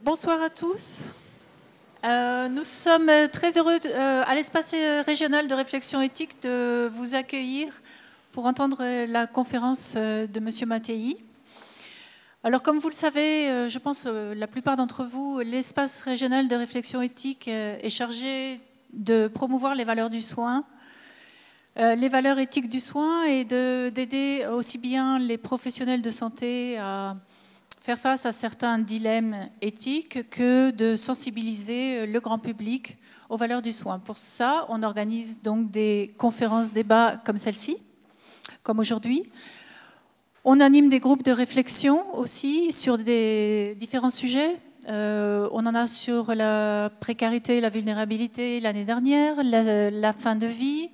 Bonsoir à tous. Nous sommes très heureux à l'espace régional de réflexion éthique de vous accueillir pour entendre la conférence de M. Mattei. Alors comme vous le savez, je pense la plupart d'entre vous, l'espace régional de réflexion éthique est chargé de promouvoir les valeurs du soin, les valeurs éthiques du soin et d'aider aussi bien les professionnels de santé à faire face à certains dilemmes éthiques que de sensibiliser le grand public aux valeurs du soin. Pour ça, on organise donc des conférences, débats comme celle-ci, comme aujourd'hui. On anime des groupes de réflexion aussi sur des différents sujets. On en a sur la précarité et la vulnérabilité l'année dernière, la fin de vie.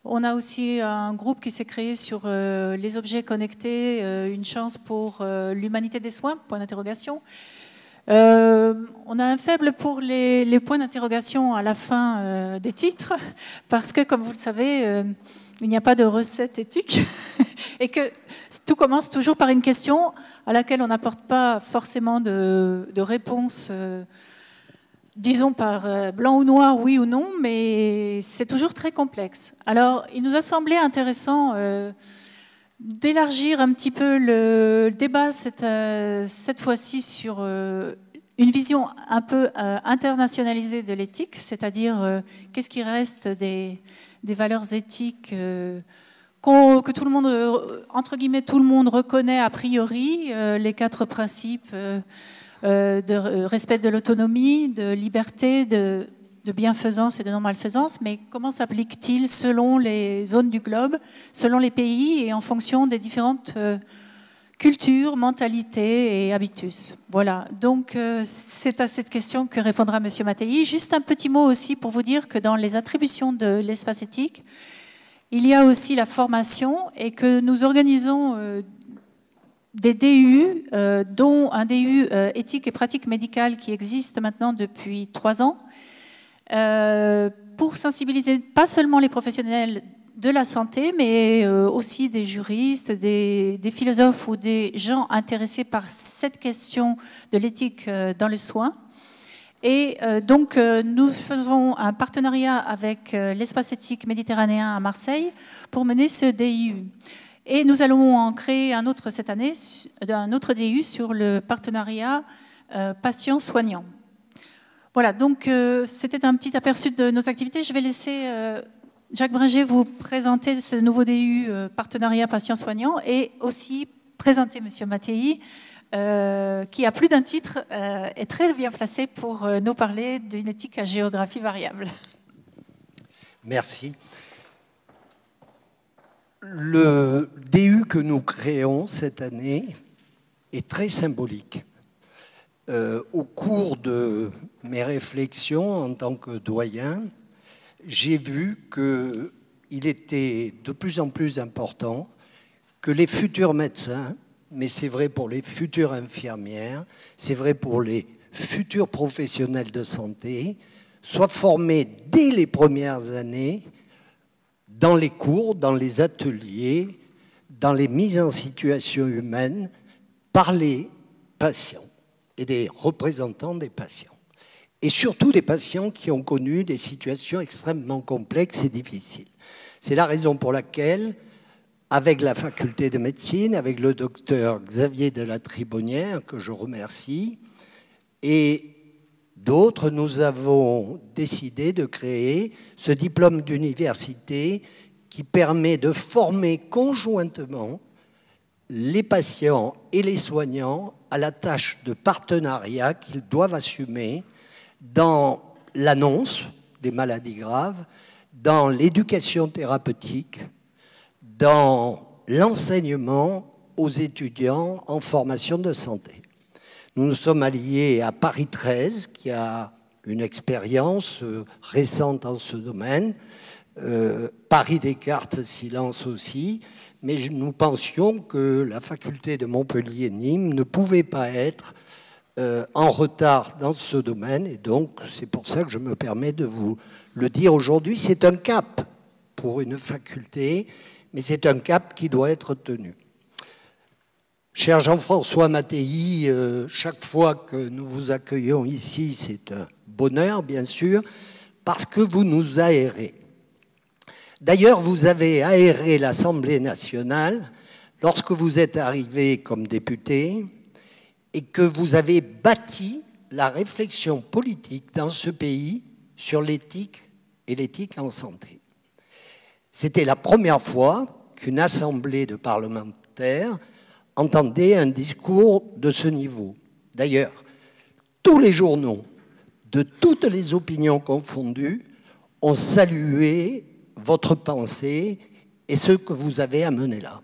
On a aussi un groupe qui s'est créé sur les objets connectés, une chance pour l'humanité des soins, point d'interrogation. On a un faible pour les points d'interrogation à la fin des titres, parce que, comme vous le savez, il n'y a pas de recette éthique, et que tout commence toujours par une question à laquelle on n'apporte pas forcément de réponse disons par blanc ou noir, oui ou non, mais c'est toujours très complexe. Alors, il nous a semblé intéressant d'élargir un petit peu le débat cette fois-ci sur une vision un peu internationalisée de l'éthique, c'est-à-dire qu'est-ce qui reste des valeurs éthiques que tout le monde, entre guillemets, tout le monde reconnaît a priori, les 4 principes de respect de l'autonomie, de liberté, de bienfaisance et de non-malfaisance, mais comment s'applique-t-il selon les zones du globe, selon les pays et en fonction des différentes cultures, mentalités et habitus. Voilà, donc c'est à cette question que répondra M. Mattei. Juste un petit mot aussi pour vous dire que dans les attributions de l'espace éthique, il y a aussi la formation et que nous organisons des DU, dont un DU éthique et pratique médicale qui existe maintenant depuis 3 ans, pour sensibiliser pas seulement les professionnels de la santé, mais aussi des juristes, des philosophes ou des gens intéressés par cette question de l'éthique dans le soin. Et donc, nous faisons un partenariat avec l'espace éthique méditerranéen à Marseille pour mener ce DU. Et nous allons en créer un autre cette année, un autre DU sur le partenariat patient-soignant. Voilà, donc c'était un petit aperçu de nos activités. Je vais laisser Jacques Bringer vous présenter ce nouveau DU partenariat patient-soignant et aussi présenter M. Mattei, qui a plus d'un titre, est très bien placé pour nous parler d'une éthique à géographie variable. Merci. Le DU que nous créons cette année est très symbolique. Au cours de mes réflexions en tant que doyen, j'ai vu qu'il était de plus en plus important que les futurs médecins, mais c'est vrai pour les futures infirmières, c'est vrai pour les futurs professionnels de santé, soient formés dès les premières années dans les cours, dans les ateliers, dans les mises en situation humaine par les patients et des représentants des patients. Et surtout des patients qui ont connu des situations extrêmement complexes et difficiles. C'est la raison pour laquelle, avec la faculté de médecine, avec le docteur Xavier de la Tribonnière, que je remercie, et d'autres, nous avons décidé de créer ce diplôme d'université qui permet de former conjointement les patients et les soignants à la tâche de partenariat qu'ils doivent assumer dans l'annonce des maladies graves, dans l'éducation thérapeutique, dans l'enseignement aux étudiants en formation de santé. Nous nous sommes alliés à Paris 13, qui a une expérience récente en ce domaine, Paris Descartes, Silence aussi, mais nous pensions que la faculté de Montpellier-Nîmes ne pouvait pas être en retard dans ce domaine, et donc c'est pour ça que je me permets de vous le dire aujourd'hui. C'est un cap pour une faculté, mais c'est un cap qui doit être tenu. Cher Jean-François Mattei, chaque fois que nous vous accueillons ici, c'est un bonheur, bien sûr, parce que vous nous aérez. D'ailleurs, vous avez aéré l'Assemblée nationale lorsque vous êtes arrivé comme député et que vous avez bâti la réflexion politique dans ce pays sur l'éthique et l'éthique en santé. C'était la première fois qu'une assemblée de parlementaires entendait un discours de ce niveau. D'ailleurs, tous les journaux, de toutes les opinions confondues, ont salué votre pensée et ce que vous avez amené là.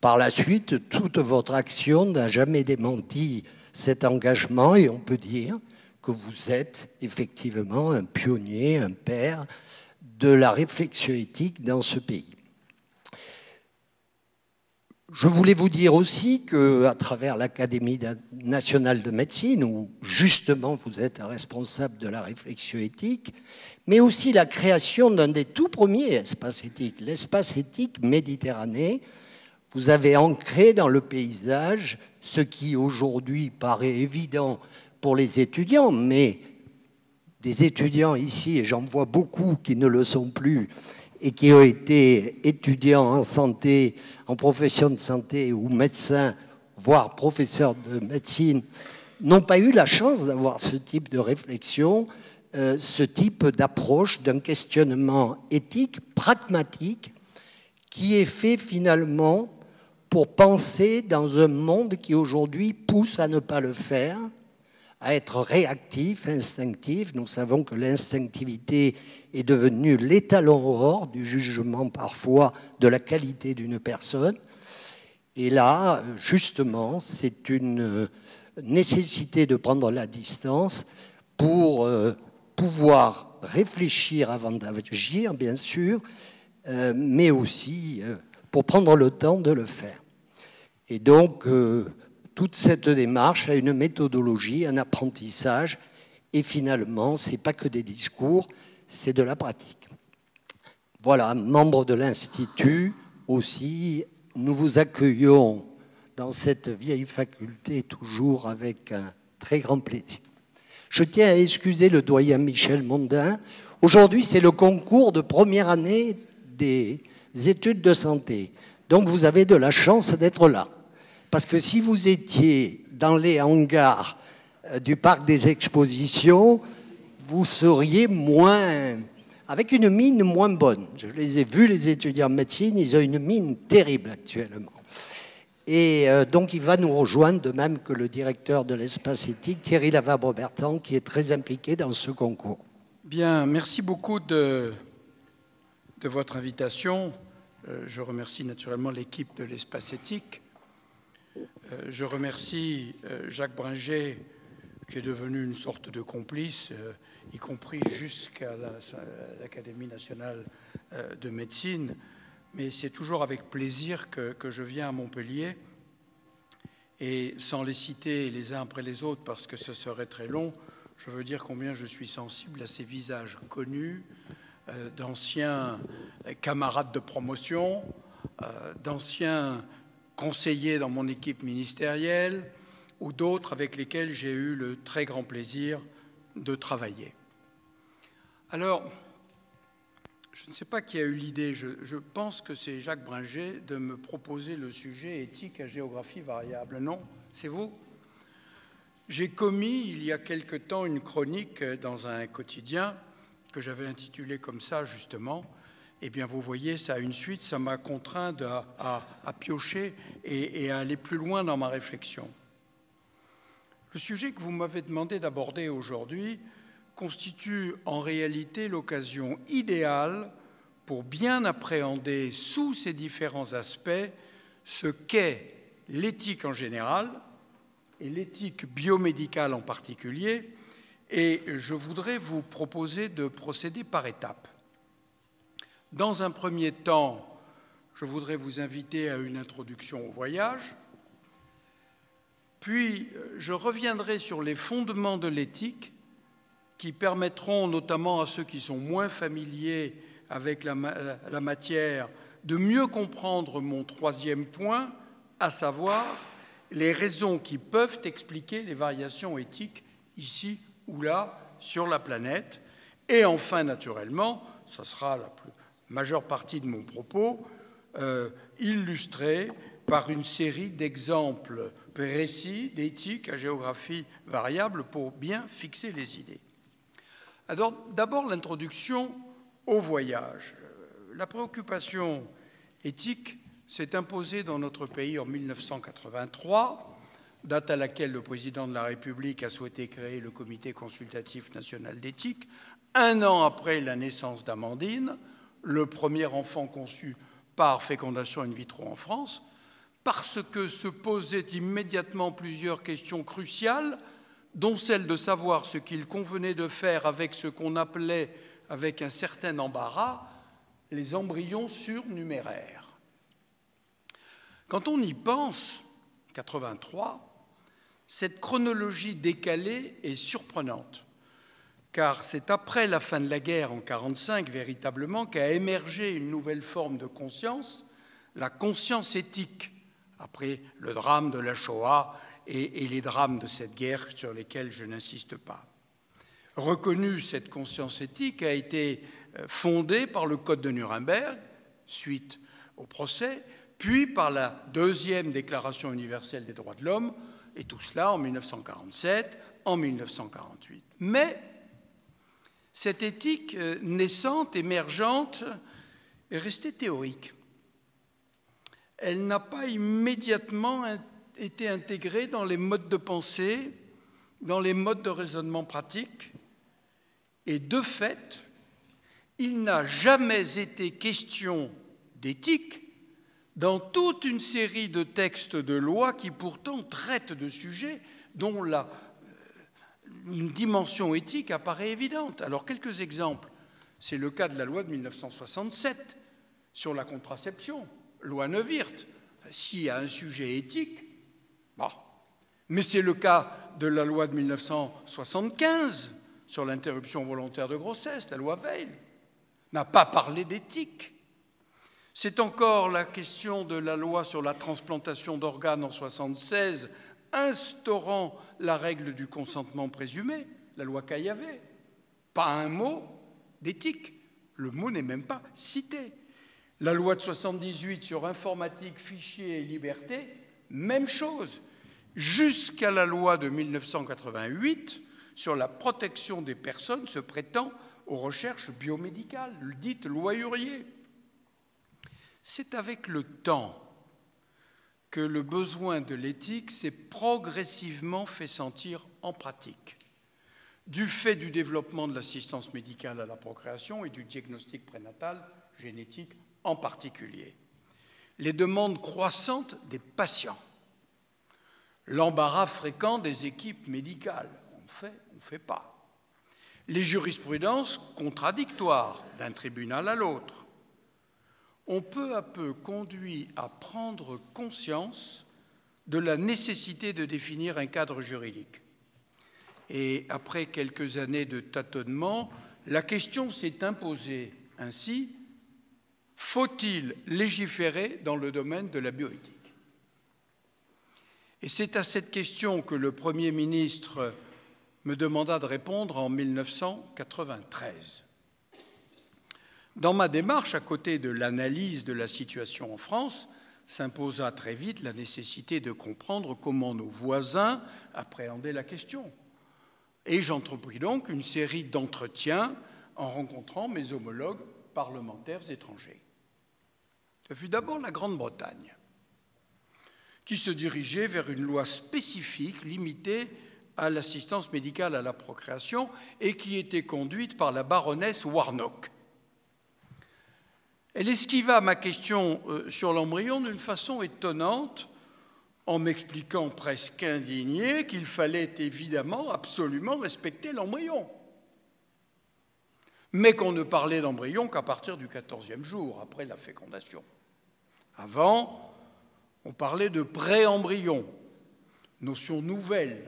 Par la suite, toute votre action n'a jamais démenti cet engagement et on peut dire que vous êtes effectivement un pionnier, un père de la réflexion éthique dans ce pays. Je voulais vous dire aussi qu'à travers l'Académie nationale de médecine, où justement vous êtes un responsable de la réflexion éthique, mais aussi la création d'un des tout premiers espaces éthiques, l'espace éthique Méditerranée, vous avez ancré dans le paysage ce qui aujourd'hui paraît évident pour les étudiants, mais des étudiants ici, et j'en vois beaucoup qui ne le sont plus, et qui ont été étudiants en santé, en profession de santé ou médecins, voire professeurs de médecine, n'ont pas eu la chance d'avoir ce type de réflexion, ce type d'approche d'un questionnement éthique, pragmatique, qui est fait finalement pour penser dans un monde qui aujourd'hui pousse à ne pas le faire, à être réactif, instinctif. Nous savons que l'instinctivité est devenue l'étalon or du jugement parfois de la qualité d'une personne. Et là, justement, c'est une nécessité de prendre la distance pour pouvoir réfléchir avant d'agir, bien sûr, mais aussi pour prendre le temps de le faire. Et donc, toute cette démarche a une méthodologie, un apprentissage, et finalement, ce n'est pas que des discours, c'est de la pratique. Voilà, membre de l'Institut aussi, nous vous accueillons dans cette vieille faculté toujours avec un très grand plaisir. Je tiens à excuser le doyen Michel Mondin. Aujourd'hui, c'est le concours de première année des études de santé. Donc, vous avez de la chance d'être là. Parce que si vous étiez dans les hangars du parc des expositions, vous seriez moins, avec une mine moins bonne. Je les ai vus, les étudiants en médecine, ils ont une mine terrible actuellement. Et donc il va nous rejoindre, de même que le directeur de l'espace éthique, Thierry Lavabre-Bertrand, qui est très impliqué dans ce concours. Bien, merci beaucoup de votre invitation. Je remercie naturellement l'équipe de l'espace éthique. Je remercie Jacques Bringer, qui est devenu une sorte de complice, y compris jusqu'à l'Académie nationale de médecine. Mais c'est toujours avec plaisir que je viens à Montpellier. Et sans les citer les uns après les autres, parce que ce serait très long, je veux dire combien je suis sensible à ces visages connus, d'anciens camarades de promotion, d'anciens conseillers dans mon équipe ministérielle ou d'autres avec lesquels j'ai eu le très grand plaisir de travailler. Alors, je ne sais pas qui a eu l'idée, je pense que c'est Jacques Bringer, de me proposer le sujet éthique à géographie variable. Non, c'est vous? J'ai commis il y a quelque temps une chronique dans un quotidien que j'avais intitulé comme ça justement. Eh bien, vous voyez, ça a une suite, ça m'a contraint à piocher et à aller plus loin dans ma réflexion. Le sujet que vous m'avez demandé d'aborder aujourd'hui constitue en réalité l'occasion idéale pour bien appréhender sous ses différents aspects ce qu'est l'éthique en général et l'éthique biomédicale en particulier, et je voudrais vous proposer de procéder par étapes. Dans un premier temps, je voudrais vous inviter à une introduction au voyage, puis je reviendrai sur les fondements de l'éthique qui permettront notamment à ceux qui sont moins familiers avec la matière de mieux comprendre mon troisième point, à savoir les raisons qui peuvent expliquer les variations éthiques ici ou là sur la planète. Et enfin, naturellement, ça sera la majeure partie de mon propos, illustré par une série d'exemples précis d'éthique à géographie variable pour bien fixer les idées. Alors, d'abord, l'introduction au voyage. La préoccupation éthique s'est imposée dans notre pays en 1983, date à laquelle le président de la République a souhaité créer le Comité consultatif national d'éthique, un an après la naissance d'Amandine, le premier enfant conçu par fécondation in vitro en France, parce que se posaient immédiatement plusieurs questions cruciales, dont celle de savoir ce qu'il convenait de faire avec ce qu'on appelait, avec un certain embarras, les embryons surnuméraires. Quand on y pense, 83, cette chronologie décalée est surprenante, car c'est après la fin de la guerre en 1945 véritablement qu'a émergé une nouvelle forme de conscience, la conscience éthique, après le drame de la Shoah et les drames de cette guerre sur lesquels je n'insiste pas. Reconnue, cette conscience éthique a été fondée par le Code de Nuremberg, suite au procès, puis par la deuxième Déclaration universelle des droits de l'homme, et tout cela en 1947, en 1948. Mais cette éthique naissante, émergente, est restée théorique. Elle n'a pas immédiatement été intégrée dans les modes de pensée, dans les modes de raisonnement pratiques, et de fait, il n'a jamais été question d'éthique dans toute une série de textes de loi qui pourtant traitent de sujets dont une dimension éthique apparaît évidente. Alors, quelques exemples. C'est le cas de la loi de 1967 sur la contraception, loi Neuwirth. S'il y a un sujet éthique, bon. Mais c'est le cas de la loi de 1975 sur l'interruption volontaire de grossesse, la loi Veil, n'a pas parlé d'éthique. C'est encore la question de la loi sur la transplantation d'organes en 1976, instaurant la règle du consentement présumé, la loi Caillavet. Pas un mot d'éthique. Le mot n'est même pas cité. La loi de 1978 sur informatique, fichiers et liberté, même chose. Jusqu'à la loi de 1988 sur la protection des personnes se prêtant aux recherches biomédicales, dite loi Hurier. C'est avec le temps que le besoin de l'éthique s'est progressivement fait sentir en pratique, du fait du développement de l'assistance médicale à la procréation et du diagnostic prénatal génétique en particulier. Les demandes croissantes des patients, l'embarras fréquent des équipes médicales, on fait, on ne fait pas, les jurisprudences contradictoires d'un tribunal à l'autre, ont peu à peu conduit à prendre conscience de la nécessité de définir un cadre juridique. Et après quelques années de tâtonnement, la question s'est imposée ainsi: faut-il légiférer dans le domaine de la bioéthique? Et c'est à cette question que le Premier ministre me demanda de répondre en 1993. Dans ma démarche, à côté de l'analyse de la situation en France, s'imposa très vite la nécessité de comprendre comment nos voisins appréhendaient la question. Et j'entrepris donc une série d'entretiens en rencontrant mes homologues parlementaires étrangers. Ce fut d'abord la Grande-Bretagne, qui se dirigeait vers une loi spécifique limitée à l'assistance médicale à la procréation et qui était conduite par la baronesse Warnock. Elle esquiva ma question sur l'embryon d'une façon étonnante, en m'expliquant presque indignée qu'il fallait évidemment absolument respecter l'embryon, mais qu'on ne parlait d'embryon qu'à partir du 14e jour, après la fécondation. Avant, on parlait de pré-embryon, notion nouvelle,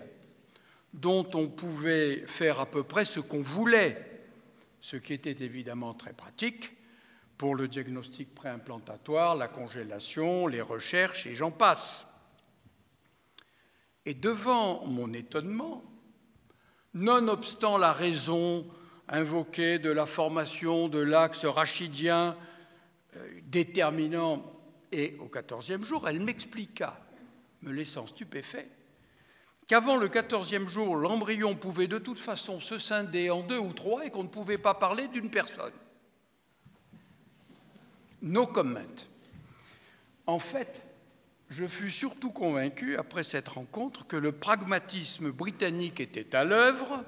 dont on pouvait faire à peu près ce qu'on voulait, ce qui était évidemment très pratique pour le diagnostic préimplantatoire, la congélation, les recherches, et j'en passe. Et devant mon étonnement, nonobstant la raison invoquée de la formation de l'axe rachidien déterminant, et au 14e jour, elle m'expliqua, me laissant stupéfait, qu'avant le 14e jour, l'embryon pouvait de toute façon se scinder en 2 ou 3 et qu'on ne pouvait pas parler d'une personne. No comment. En fait, je fus surtout convaincu, après cette rencontre, que le pragmatisme britannique était à l'œuvre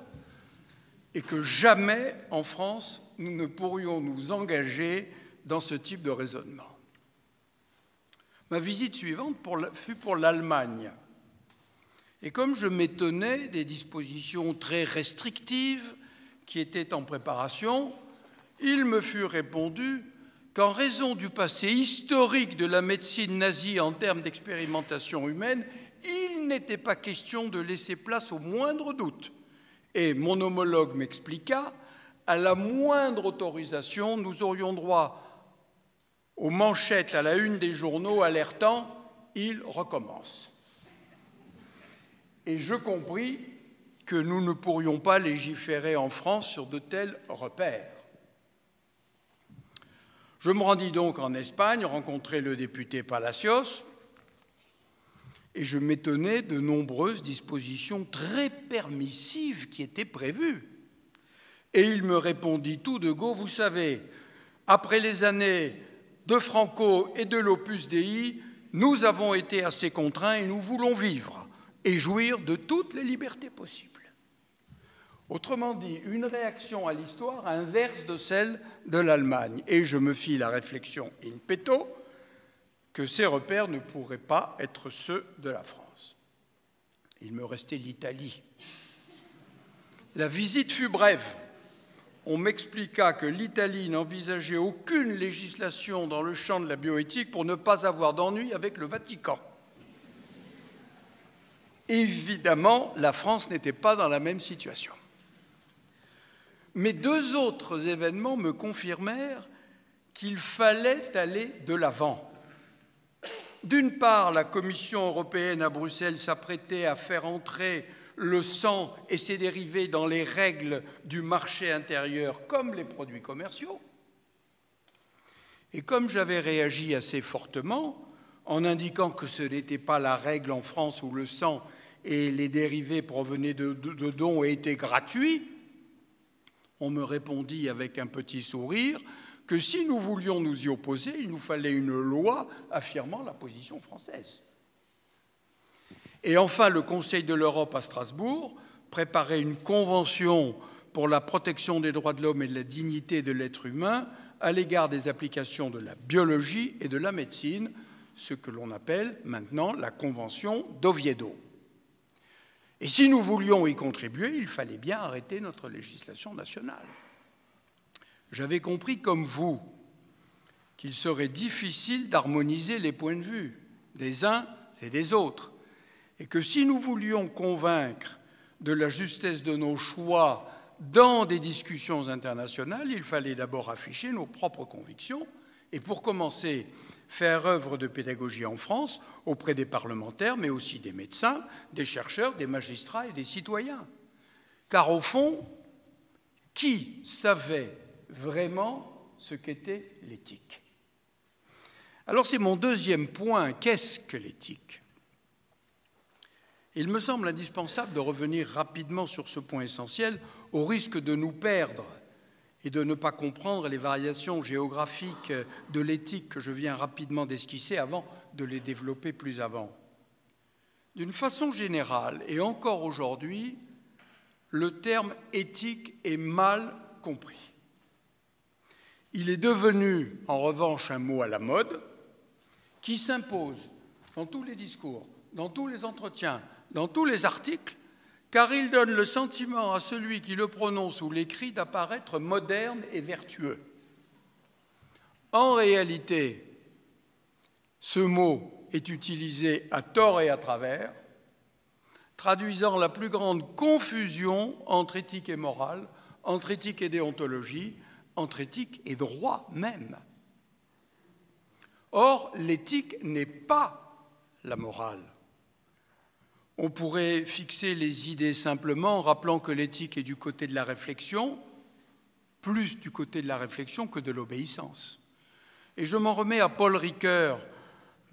et que jamais, en France, nous ne pourrions nous engager dans ce type de raisonnement. Ma visite suivante fut pour l'Allemagne. Et comme je m'étonnais des dispositions très restrictives qui étaient en préparation, il me fut répondu qu'en raison du passé historique de la médecine nazie en termes d'expérimentation humaine, il n'était pas question de laisser place au moindre doute. Et mon homologue m'expliqua, à la moindre autorisation, nous aurions droit aux manchettes à la une des journaux alertant « Il recommence ». Et je compris que nous ne pourrions pas légiférer en France sur de tels repères. Je me rendis donc en Espagne, rencontrer le député Palacios, et je m'étonnais de nombreuses dispositions très permissives qui étaient prévues. Et il me répondit tout de go, vous savez, après les années de Franco et de l'Opus Dei, nous avons été assez contraints et nous voulons vivre et jouir de toutes les libertés possibles. Autrement dit, une réaction à l'histoire inverse de celle de l'Allemagne. Et je me fis la réflexion in petto que ces repères ne pourraient pas être ceux de la France. Il me restait l'Italie. La visite fut brève. On m'expliqua que l'Italie n'envisageait aucune législation dans le champ de la bioéthique pour ne pas avoir d'ennui avec le Vatican. Évidemment, la France n'était pas dans la même situation. Mais 2 autres événements me confirmèrent qu'il fallait aller de l'avant. D'une part, la Commission européenne à Bruxelles s'apprêtait à faire entrer le sang et ses dérivés dans les règles du marché intérieur comme les produits commerciaux. Et comme j'avais réagi assez fortement en indiquant que ce n'était pas la règle en France où le sang et les dérivés provenaient de dons et étaient gratuits, on me répondit avec un petit sourire que si nous voulions nous y opposer, il nous fallait une loi affirmant la position française. Et enfin, le Conseil de l'Europe à Strasbourg préparait une convention pour la protection des droits de l'homme et de la dignité de l'être humain à l'égard des applications de la biologie et de la médecine, ce que l'on appelle maintenant la Convention d'Oviedo. Et si nous voulions y contribuer, il fallait bien arrêter notre législation nationale. J'avais compris, comme vous, qu'il serait difficile d'harmoniser les points de vue des uns et des autres, et que si nous voulions convaincre de la justesse de nos choix dans des discussions internationales, il fallait d'abord afficher nos propres convictions et, pour commencer, faire œuvre de pédagogie en France auprès des parlementaires, mais aussi des médecins, des chercheurs, des magistrats et des citoyens. Car au fond, qui savait vraiment ce qu'était l'éthique? Alors c'est mon deuxième point. Qu'est-ce que l'éthique? Il me semble indispensable de revenir rapidement sur ce point essentiel, au risque de nous perdre et de ne pas comprendre les variations géographiques de l'éthique que je viens rapidement d'esquisser avant de les développer plus avant. D'une façon générale, et encore aujourd'hui, le terme éthique est mal compris. Il est devenu, en revanche, un mot à la mode qui s'impose dans tous les discours, dans tous les entretiens, dans tous les articles, car il donne le sentiment à celui qui le prononce ou l'écrit d'apparaître moderne et vertueux. En réalité, ce mot est utilisé à tort et à travers, traduisant la plus grande confusion entre éthique et morale, entre éthique et déontologie, entre éthique et droit même. Or, l'éthique n'est pas la morale. On pourrait fixer les idées simplement en rappelant que l'éthique est du côté de la réflexion, plus du côté de la réflexion que de l'obéissance. Et je m'en remets à Paul Ricoeur,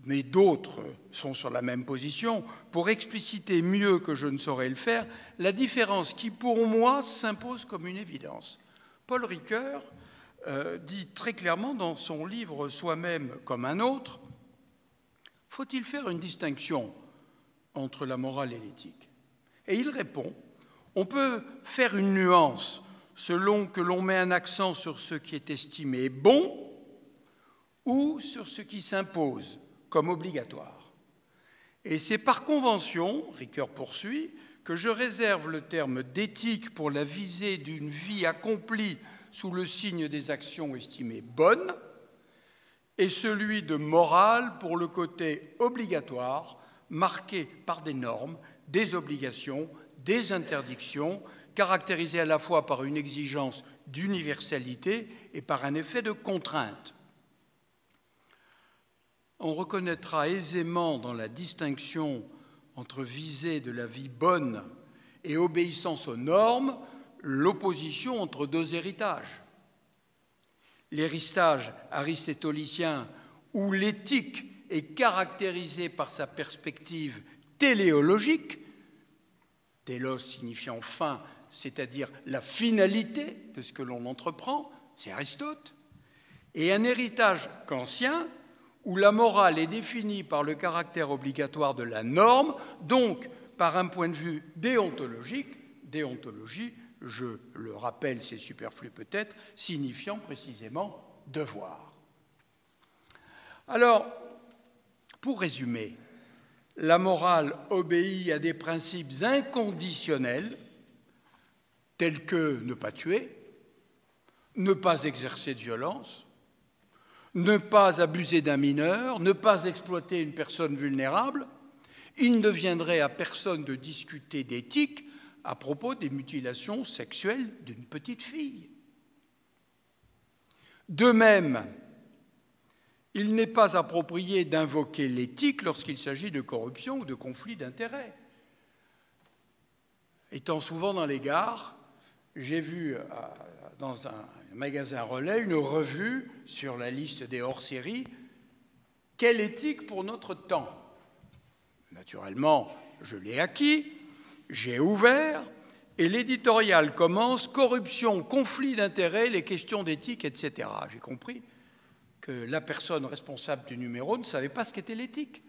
mais d'autres sont sur la même position, pour expliciter mieux que je ne saurais le faire, la différence qui, pour moi, s'impose comme une évidence. Paul Ricoeur dit très clairement dans son livre « Soi-même comme un autre », faut-il faire une distinction entre la morale et l'éthique? Et il répond, on peut faire une nuance selon que l'on met un accent sur ce qui est estimé bon ou sur ce qui s'impose comme obligatoire. Et c'est par convention, Ricoeur poursuit, que je réserve le terme d'éthique pour la visée d'une vie accomplie sous le signe des actions estimées bonnes, et celui de morale pour le côté obligatoire, marqué par des normes, des obligations, des interdictions, caractérisées à la fois par une exigence d'universalité et par un effet de contrainte. On reconnaîtra aisément dans la distinction entre visée de la vie bonne et obéissance aux normes l'opposition entre deux héritages. L'héritage aristotélicien où l'éthique est caractérisée par sa perspective téléologique, télos signifiant fin, c'est-à-dire la finalité de ce que l'on entreprend, c'est Aristote, et un héritage kantien où la morale est définie par le caractère obligatoire de la norme, donc par un point de vue déontologique, déontologie, je le rappelle, c'est superflu peut-être, signifiant précisément devoir. Alors, pour résumer, la morale obéit à des principes inconditionnels tels que ne pas tuer, ne pas exercer de violence, ne pas abuser d'un mineur, ne pas exploiter une personne vulnérable. Il ne viendrait à personne de discuter d'éthique à propos des mutilations sexuelles d'une petite fille. De même, il n'est pas approprié d'invoquer l'éthique lorsqu'il s'agit de corruption ou de conflit d'intérêts. Étant souvent dans les gares, j'ai vu dans un magasin Relais une revue sur la liste des hors-séries « Quelle éthique pour notre temps ?» Naturellement, je l'ai acquis, j'ai ouvert, et l'éditorial commence « Corruption, conflit d'intérêts, les questions d'éthique, etc. » J'ai compris que la personne responsable du numéro ne savait pas ce qu'était l'éthique.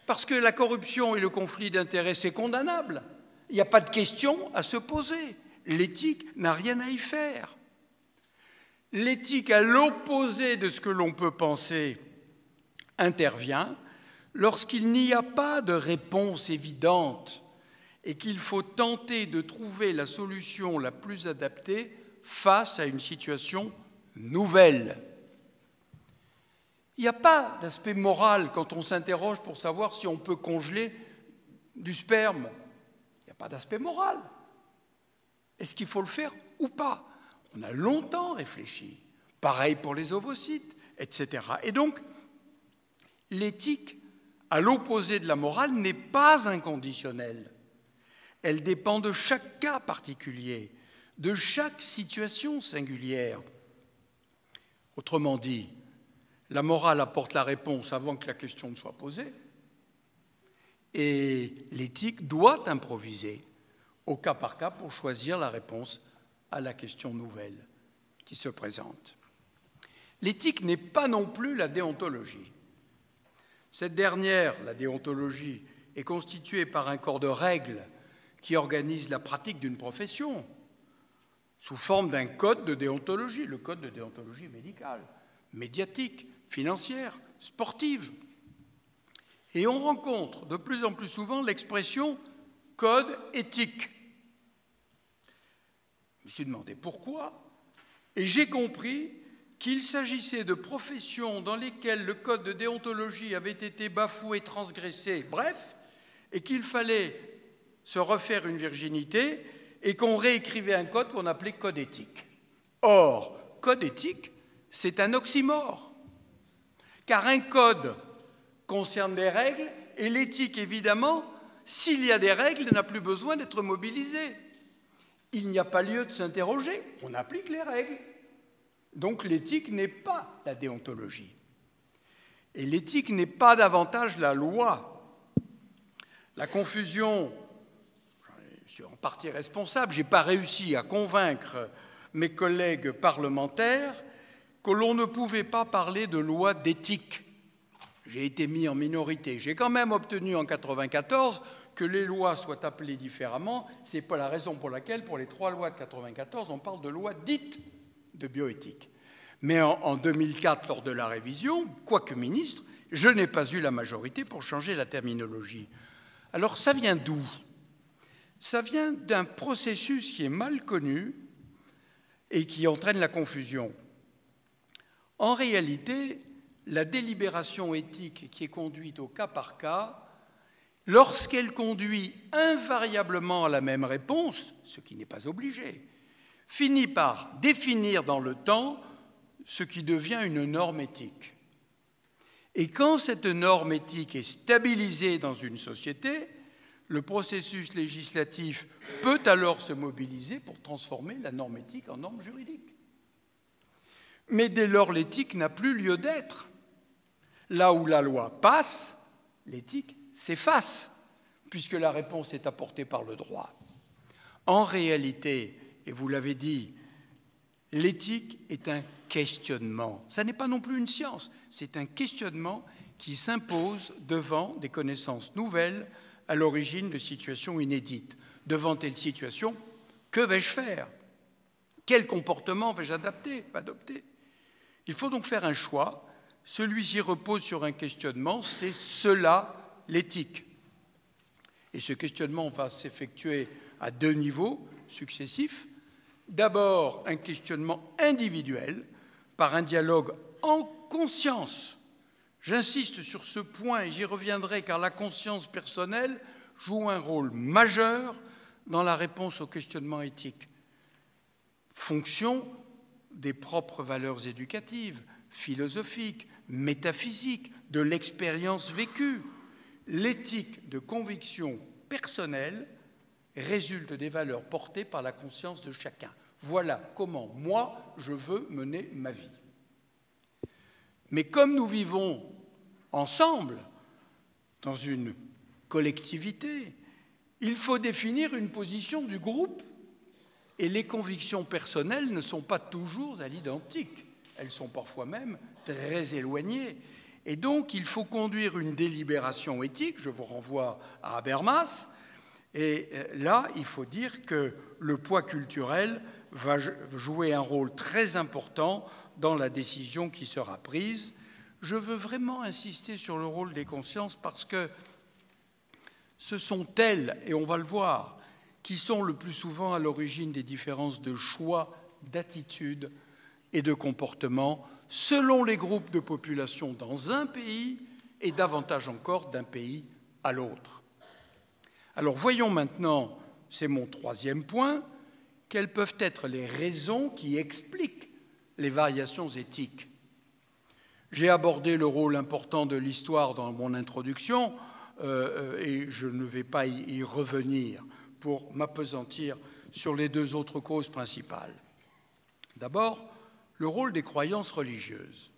Parce que la corruption et le conflit d'intérêts, c'est condamnable. Il n'y a pas de question à se poser. L'éthique n'a rien à y faire. L'éthique, à l'opposé de ce que l'on peut penser, intervient lorsqu'il n'y a pas de réponse évidente et qu'il faut tenter de trouver la solution la plus adaptée face à une situation nouvelle. Il n'y a pas d'aspect moral quand on s'interroge pour savoir si on peut congeler du sperme. Il n'y a pas d'aspect moral. Est-ce qu'il faut le faire ou pas? On a longtemps réfléchi. Pareil pour les ovocytes, etc. Et donc, l'éthique, à l'opposé de la morale, n'est pas inconditionnelle. Elle dépend de chaque cas particulier, de chaque situation singulière. Autrement dit, la morale apporte la réponse avant que la question ne soit posée, et l'éthique doit improviser au cas par cas pour choisir la réponse à la question nouvelle qui se présente. L'éthique n'est pas non plus la déontologie. Cette dernière, la déontologie, est constituée par un corps de règles qui organise la pratique d'une profession sous forme d'un code de déontologie, le code de déontologie médicale, médiatique, financière, sportive. Et on rencontre de plus en plus souvent l'expression « code éthique ». Je me suis demandé pourquoi, et j'ai compris qu'il s'agissait de professions dans lesquelles le code de déontologie avait été bafoué, transgressé, bref, et qu'il fallait se refaire une virginité et qu'on réécrivait un code qu'on appelait code éthique. Or, code éthique, c'est un oxymore, car un code concerne des règles et l'éthique, évidemment, s'il y a des règles, il n'a plus besoin d'être mobilisé. Il n'y a pas lieu de s'interroger, on applique les règles. Donc l'éthique n'est pas la déontologie. Et l'éthique n'est pas davantage la loi. La confusion, je suis en partie responsable, je n'ai pas réussi à convaincre mes collègues parlementaires que l'on ne pouvait pas parler de loi d'éthique. J'ai été mis en minorité. J'ai quand même obtenu en 1994 que les lois soient appelées différemment. Ce n'est pas la raison pour laquelle, pour les 3 lois de 1994, on parle de loi dite de bioéthique. Mais en 2004, lors de la révision, quoique ministre, je n'ai pas eu la majorité pour changer la terminologie. Alors ça vient d'où? Ça vient d'un processus qui est mal connu et qui entraîne la confusion. En réalité, la délibération éthique qui est conduite au cas par cas, lorsqu'elle conduit invariablement à la même réponse, ce qui n'est pas obligé, finit par définir dans le temps ce qui devient une norme éthique. Et quand cette norme éthique est stabilisée dans une société, le processus législatif peut alors se mobiliser pour transformer la norme éthique en norme juridique. Mais dès lors, l'éthique n'a plus lieu d'être. Là où la loi passe, l'éthique s'efface, puisque la réponse est apportée par le droit. En réalité, et vous l'avez dit, l'éthique est un questionnement. Ça n'est pas non plus une science, c'est un questionnement qui s'impose devant des connaissances nouvelles à l'origine de situations inédites. Devant telle situation, que vais-je faire? Quel comportement vais-je adopter? Il faut donc faire un choix. Celui-ci repose sur un questionnement, c'est cela l'éthique. Et ce questionnement va s'effectuer à 2 niveaux successifs. D'abord, un questionnement individuel par un dialogue en conscience. J'insiste sur ce point et j'y reviendrai car la conscience personnelle joue un rôle majeur dans la réponse au questionnement éthique. Fonction des propres valeurs éducatives, philosophiques, métaphysiques, de l'expérience vécue. L'éthique de conviction personnelle résulte des valeurs portées par la conscience de chacun. Voilà comment moi je veux mener ma vie. Mais comme nous vivons ensemble dans une collectivité, il faut définir une position du groupe et les convictions personnelles ne sont pas toujours à l'identique. Elles sont parfois même très éloignées. Et donc, il faut conduire une délibération éthique. Je vous renvoie à Habermas. Et là, il faut dire que le poids culturel va jouer un rôle très important dans la décision qui sera prise. Je veux vraiment insister sur le rôle des consciences parce que ce sont elles, et on va le voir, qui sont le plus souvent à l'origine des différences de choix, d'attitude et de comportement selon les groupes de population dans un pays et davantage encore d'un pays à l'autre. Alors voyons maintenant, c'est mon 3e point, quelles peuvent être les raisons qui expliquent les variations éthiques. J'ai abordé le rôle important de l'histoire dans mon introduction et je ne vais pas y revenir pour m'appesantir sur les 2 autres causes principales. D'abord, le rôle des croyances religieuses,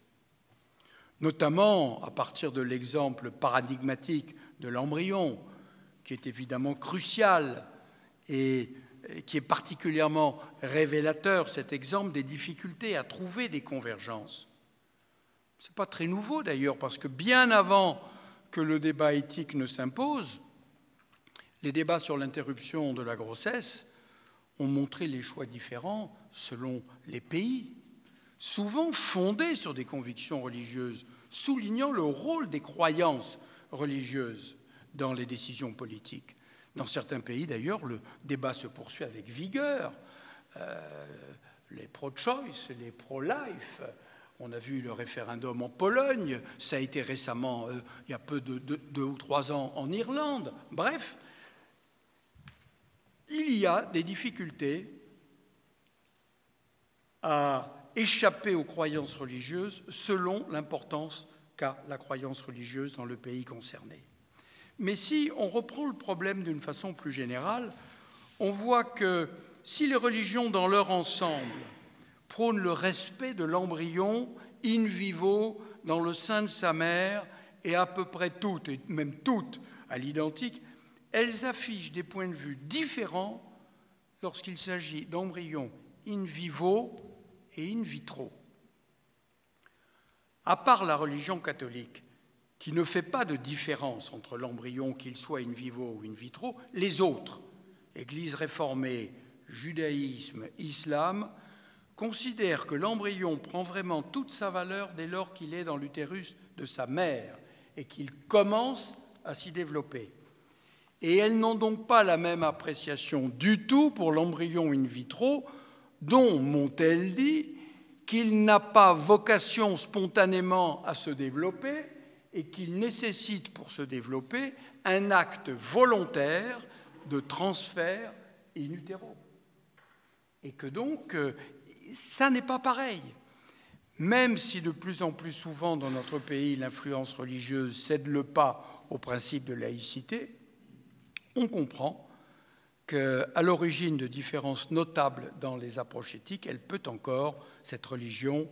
notamment à partir de l'exemple paradigmatique de l'embryon, qui est évidemment crucial et qui est particulièrement révélateur, cet exemple, des difficultés à trouver des convergences. Ce n'est pas très nouveau d'ailleurs, parce que bien avant que le débat éthique ne s'impose, les débats sur l'interruption de la grossesse ont montré les choix différents selon les pays, souvent fondés sur des convictions religieuses, soulignant le rôle des croyances religieuses dans les décisions politiques. Dans certains pays, d'ailleurs, le débat se poursuit avec vigueur. Les pro-choice, les pro-life. On a vu le référendum en Pologne, ça a été récemment, il y a peu de 2 ou 3 ans, en Irlande. Bref, il y a des difficultés à échapper aux croyances religieuses selon l'importance qu'a la croyance religieuse dans le pays concerné. Mais si on reprend le problème d'une façon plus générale, on voit que si les religions dans leur ensemble prônent le respect de l'embryon in vivo dans le sein de sa mère, et à peu près toutes, et même toutes à l'identique, elles affichent des points de vue différents lorsqu'il s'agit d'embryons in vivo et in vitro. À part la religion catholique, qui ne fait pas de différence entre l'embryon, qu'il soit in vivo ou in vitro, les autres, Église réformée, judaïsme, islam, considèrent que l'embryon prend vraiment toute sa valeur dès lors qu'il est dans l'utérus de sa mère et qu'il commence à s'y développer. Et elles n'ont donc pas la même appréciation du tout pour l'embryon in vitro, dont Montel dit qu'il n'a pas vocation spontanément à se développer et qu'il nécessite pour se développer un acte volontaire de transfert in utero. Et que donc, ça n'est pas pareil. Même si de plus en plus souvent dans notre pays, l'influence religieuse cède le pas au principe de laïcité, on comprend qu'à l'origine de différences notables dans les approches éthiques, elle peut encore, cette religion,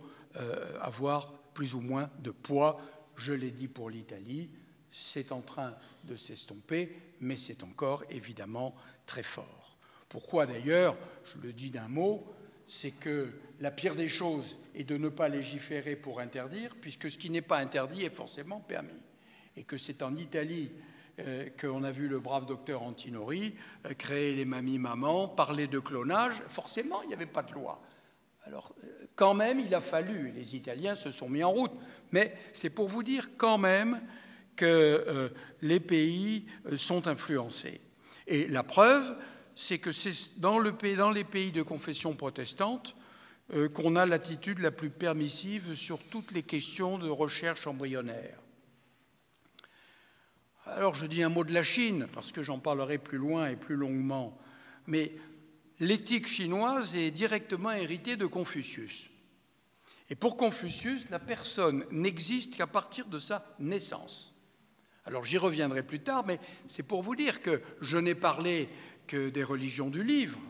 avoir plus ou moins de poids. Je l'ai dit pour l'Italie, c'est en train de s'estomper, mais c'est encore évidemment très fort. Pourquoi d'ailleurs, je le dis d'un mot, c'est que la pire des choses est de ne pas légiférer pour interdire, puisque ce qui n'est pas interdit est forcément permis. Et que c'est en Italie qu'on a vu le brave docteur Antinori créer les mamies-mamans, parler de clonage. Forcément, il n'y avait pas de loi. Alors, quand même, il a fallu, les Italiens se sont mis en route. Mais c'est pour vous dire quand même que les pays sont influencés. Et la preuve, c'est que c'est dans les pays de confession protestante qu'on a l'attitude la plus permissive sur toutes les questions de recherche embryonnaire. Alors je dis un mot de la Chine, parce que j'en parlerai plus loin et plus longuement, mais l'éthique chinoise est directement héritée de Confucius. Et pour Confucius, la personne n'existe qu'à partir de sa naissance. Alors j'y reviendrai plus tard, mais c'est pour vous dire que je n'ai parlé que des religions du livre,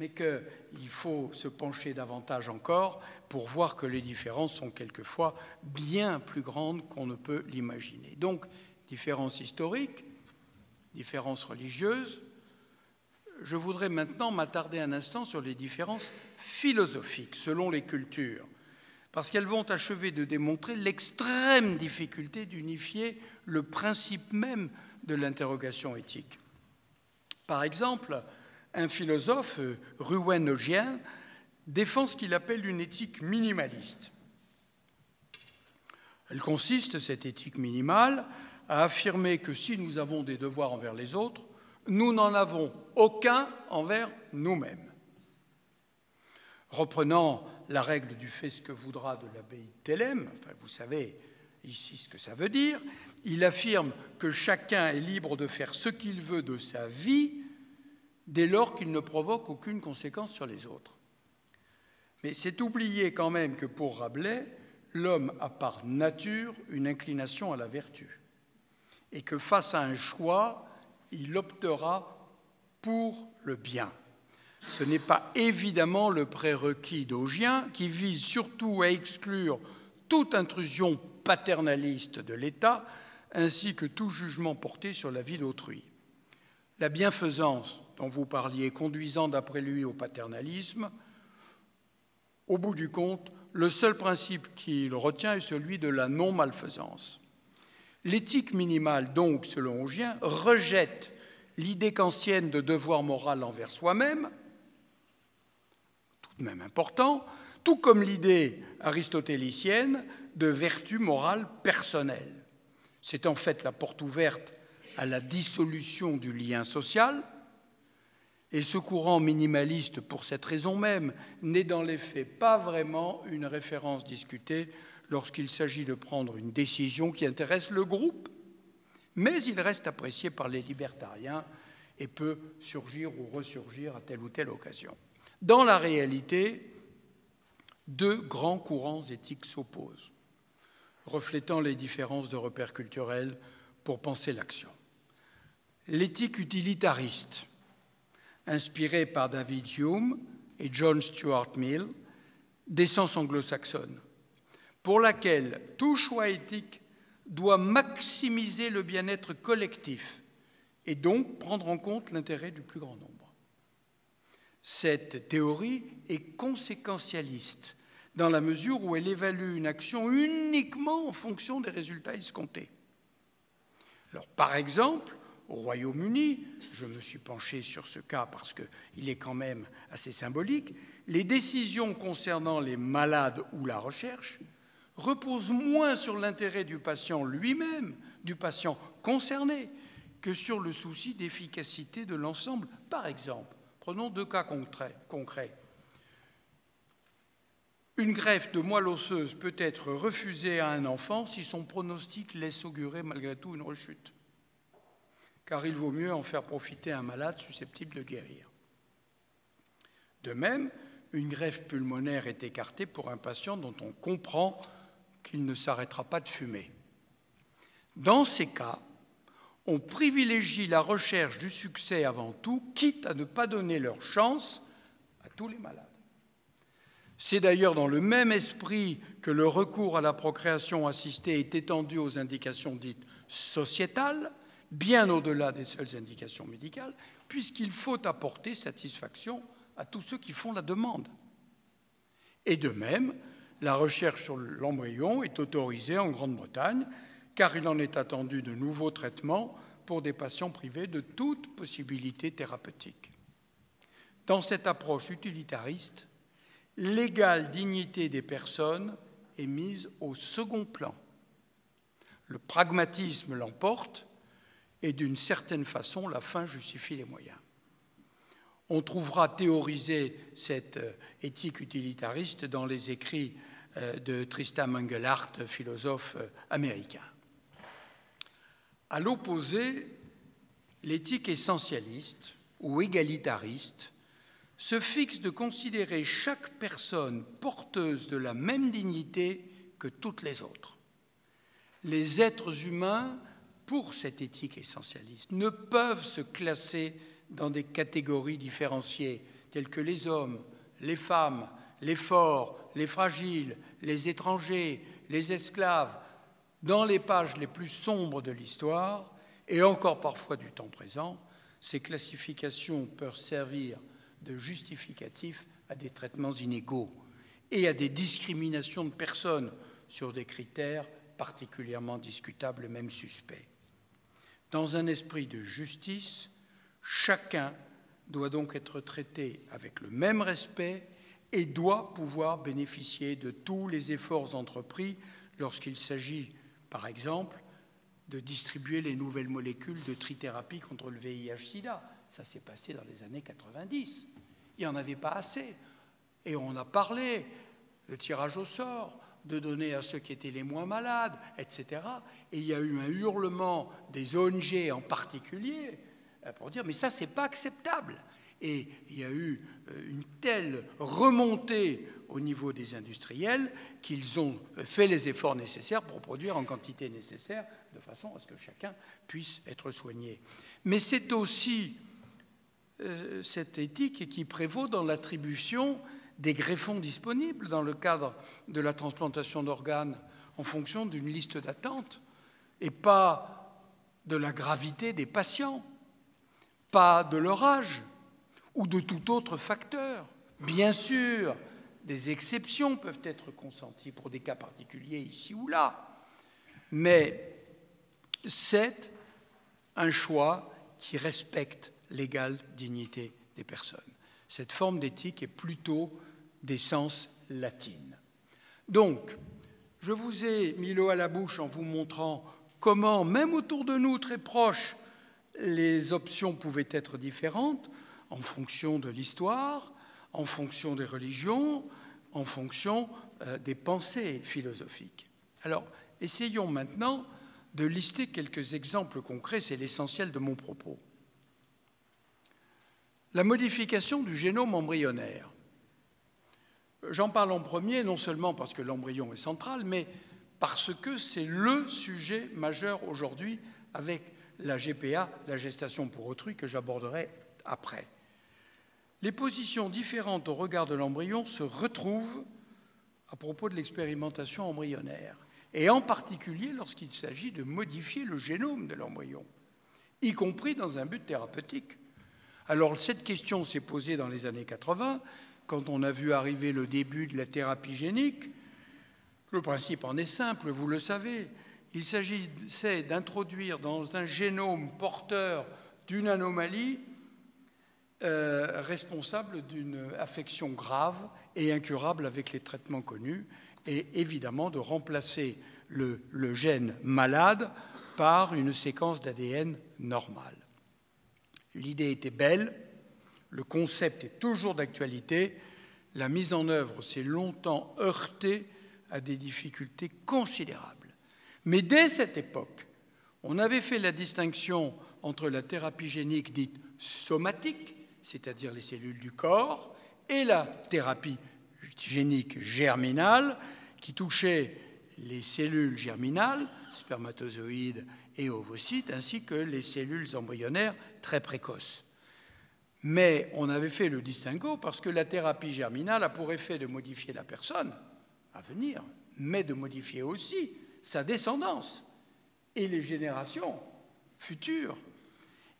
mais qu'il faut se pencher davantage encore pour voir que les différences sont quelquefois bien plus grandes qu'on ne peut l'imaginer. Donc, différences historiques, différences religieuses. Je voudrais maintenant m'attarder un instant sur les différences philosophiques selon les cultures, parce qu'elles vont achever de démontrer l'extrême difficulté d'unifier le principe même de l'interrogation éthique. Par exemple, un philosophe, Ruwen Ogien, défend ce qu'il appelle une éthique minimaliste. Elle consiste, cette éthique minimale, à affirmer que si nous avons des devoirs envers les autres, nous n'en avons aucun envers nous-mêmes. Reprenant la règle du fait ce que voudra de l'abbaye de Thélème, enfin, vous savez ici ce que ça veut dire, il affirme que chacun est libre de faire ce qu'il veut de sa vie dès lors qu'il ne provoque aucune conséquence sur les autres. Mais c'est oublier quand même que pour Rabelais, l'homme a par nature une inclination à la vertu et que face à un choix, il optera pour le bien. Ce n'est pas évidemment le prérequis d'Ogien qui vise surtout à exclure toute intrusion paternaliste de l'État ainsi que tout jugement porté sur la vie d'autrui. La bienfaisance dont vous parliez, conduisant d'après lui au paternalisme, au bout du compte, le seul principe qu'il retient est celui de la non-malfaisance. L'éthique minimale, donc, selon Ogien, rejette l'idée kantienne de devoir moral envers soi-même, tout de même important, tout comme l'idée aristotélicienne de vertu morale personnelle. C'est en fait la porte ouverte à la dissolution du lien social, et ce courant minimaliste, pour cette raison même, n'est dans les faits pas vraiment une référence discutée lorsqu'il s'agit de prendre une décision qui intéresse le groupe, mais il reste apprécié par les libertariens et peut surgir ou ressurgir à telle ou telle occasion. Dans la réalité, deux grands courants éthiques s'opposent, reflétant les différences de repères culturels pour penser l'action. l'éthique utilitariste, inspirée par David Hume et John Stuart Mill, d'essence anglo-saxonne, pour laquelle tout choix éthique doit maximiser le bien-être collectif et donc prendre en compte l'intérêt du plus grand nombre. Cette théorie est conséquentialiste dans la mesure où elle évalue une action uniquement en fonction des résultats escomptés. Alors, par exemple, au Royaume-Uni, je me suis penché sur ce cas parce qu'il est quand même assez symbolique, les décisions concernant les malades ou la recherche reposent moins sur l'intérêt du patient lui-même, du patient concerné, que sur le souci d'efficacité de l'ensemble. Par exemple, prenons 2 cas concrets. Une greffe de moelle osseuse peut être refusée à un enfant si son pronostic laisse augurer malgré tout une rechute, car il vaut mieux en faire profiter un malade susceptible de guérir. De même, une greffe pulmonaire est écartée pour un patient dont on comprend qu'il ne s'arrêtera pas de fumer. Dans ces cas, on privilégie la recherche du succès avant tout, quitte à ne pas donner leur chance à tous les malades. C'est d'ailleurs dans le même esprit que le recours à la procréation assistée est étendu aux indications dites sociétales, bien au-delà des seules indications médicales, puisqu'il faut apporter satisfaction à tous ceux qui font la demande. Et de même, la recherche sur l'embryon est autorisée en Grande-Bretagne, car il en est attendu de nouveaux traitements pour des patients privés de toute possibilité thérapeutique. Dans cette approche utilitariste, l'égale dignité des personnes est mise au second plan. Le pragmatisme l'emporte et d'une certaine façon, la fin justifie les moyens. On trouvera théorisé cette éthique utilitariste dans les écrits de Tristan Engelhardt, philosophe américain. À l'opposé, l'éthique essentialiste ou égalitariste se fixe de considérer chaque personne porteuse de la même dignité que toutes les autres. Les êtres humains, pour cette éthique essentialiste, ne peuvent se classer dans des catégories différenciées telles que les hommes, les femmes, les forts, les fragiles, les étrangers, les esclaves, dans les pages les plus sombres de l'histoire, et encore parfois du temps présent. Ces classifications peuvent servir de justificatif à des traitements inégaux et à des discriminations de personnes sur des critères particulièrement discutables, même suspects. Dans un esprit de justice, chacun doit donc être traité avec le même respect et doit pouvoir bénéficier de tous les efforts entrepris lorsqu'il s'agit, par exemple, de distribuer les nouvelles molécules de trithérapie contre le VIH-Sida. Ça s'est passé dans les années 90. Il n'y en avait pas assez. Et on a parlé de tirage au sort, de donner à ceux qui étaient les moins malades, etc. Et il y a eu un hurlement des ONG en particulier pour dire « mais ça, c'est pas acceptable ». Et il y a eu une telle remontée au niveau des industriels qu'ils ont fait les efforts nécessaires pour produire en quantité nécessaire de façon à ce que chacun puisse être soigné. Mais c'est aussi cette éthique qui prévaut dans l'attribution des greffons disponibles dans le cadre de la transplantation d'organes en fonction d'une liste d'attente et pas de la gravité des patients, pas de leur âge ou de tout autre facteur. Bien sûr, des exceptions peuvent être consenties pour des cas particuliers ici ou là, mais c'est un choix qui respecte l'égale dignité des personnes. Cette forme d'éthique est plutôt d'essence latine. Donc, je vous ai mis l'eau à la bouche en vous montrant comment, même autour de nous, très proches, les options pouvaient être différentes en fonction de l'histoire, en fonction des religions, en fonction des pensées philosophiques. Alors, essayons maintenant de lister quelques exemples concrets, c'est l'essentiel de mon propos. La modification du génome embryonnaire. J'en parle en premier, non seulement parce que l'embryon est central, mais parce que c'est le sujet majeur aujourd'hui avec la GPA, la gestation pour autrui, que j'aborderai après. Les positions différentes au regard de l'embryon se retrouvent à propos de l'expérimentation embryonnaire, et en particulier lorsqu'il s'agit de modifier le génome de l'embryon, y compris dans un but thérapeutique. Alors cette question s'est posée dans les années 80, quand on a vu arriver le début de la thérapie génique. Le principe en est simple, vous le savez. Il s'agissait d'introduire dans un génome porteur d'une anomalie responsable d'une affection grave et incurable avec les traitements connus, et évidemment de remplacer le gène malade par une séquence d'ADN normale. L'idée était belle, le concept est toujours d'actualité, la mise en œuvre s'est longtemps heurtée à des difficultés considérables. Mais dès cette époque, on avait fait la distinction entre la thérapie génique dite somatique, c'est-à-dire les cellules du corps, et la thérapie génique germinale, qui touchait les cellules germinales, spermatozoïdes et ovocytes, ainsi que les cellules embryonnaires très précoces. Mais on avait fait le distinguo parce que la thérapie germinale a pour effet de modifier la personne à venir, mais de modifier aussi sa descendance et les générations futures.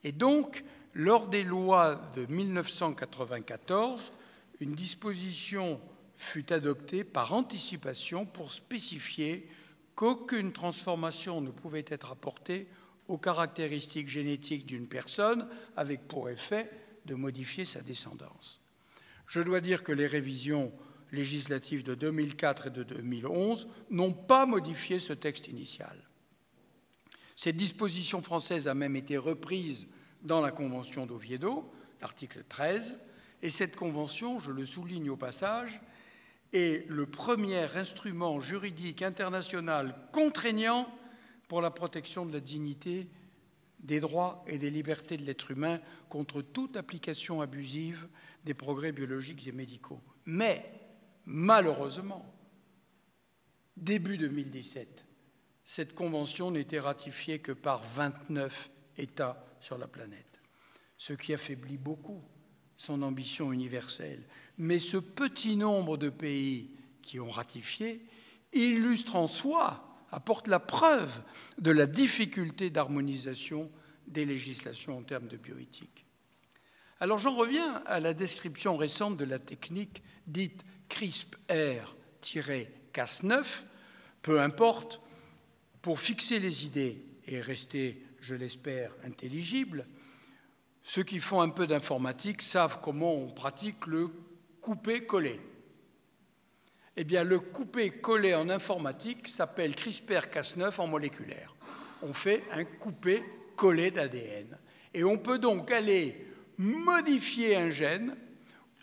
Et donc, lors des lois de 1994, une disposition fut adoptée par anticipation pour spécifier qu'aucune transformation ne pouvait être apportée aux caractéristiques génétiques d'une personne avec pour effet de modifier sa descendance. Je dois dire que les révisions législatives de 2004 et de 2011 n'ont pas modifié ce texte initial. Cette disposition française a même été reprise dans la Convention d'Oviedo, l'article 13, et cette convention, je le souligne au passage, est le premier instrument juridique international contraignant pour la protection de la dignité, des droits et des libertés de l'être humain contre toute application abusive des progrès biologiques et médicaux. Mais, malheureusement, début 2017, cette convention n'était ratifiée que par 29 États sur la planète, ce qui affaiblit beaucoup son ambition universelle. Mais ce petit nombre de pays qui ont ratifié illustre en soi, apporte la preuve de la difficulté d'harmonisation des législations en termes de bioéthique. Alors j'en reviens à la description récente de la technique dite CRISPR-Cas9, peu importe, pour fixer les idées et rester, je l'espère, intelligible. Ceux qui font un peu d'informatique savent comment on pratique le couper-coller. Eh bien, le couper-coller en informatique s'appelle CRISPR-Cas9 en moléculaire. On fait un couper-coller d'ADN. Et on peut donc aller modifier un gène,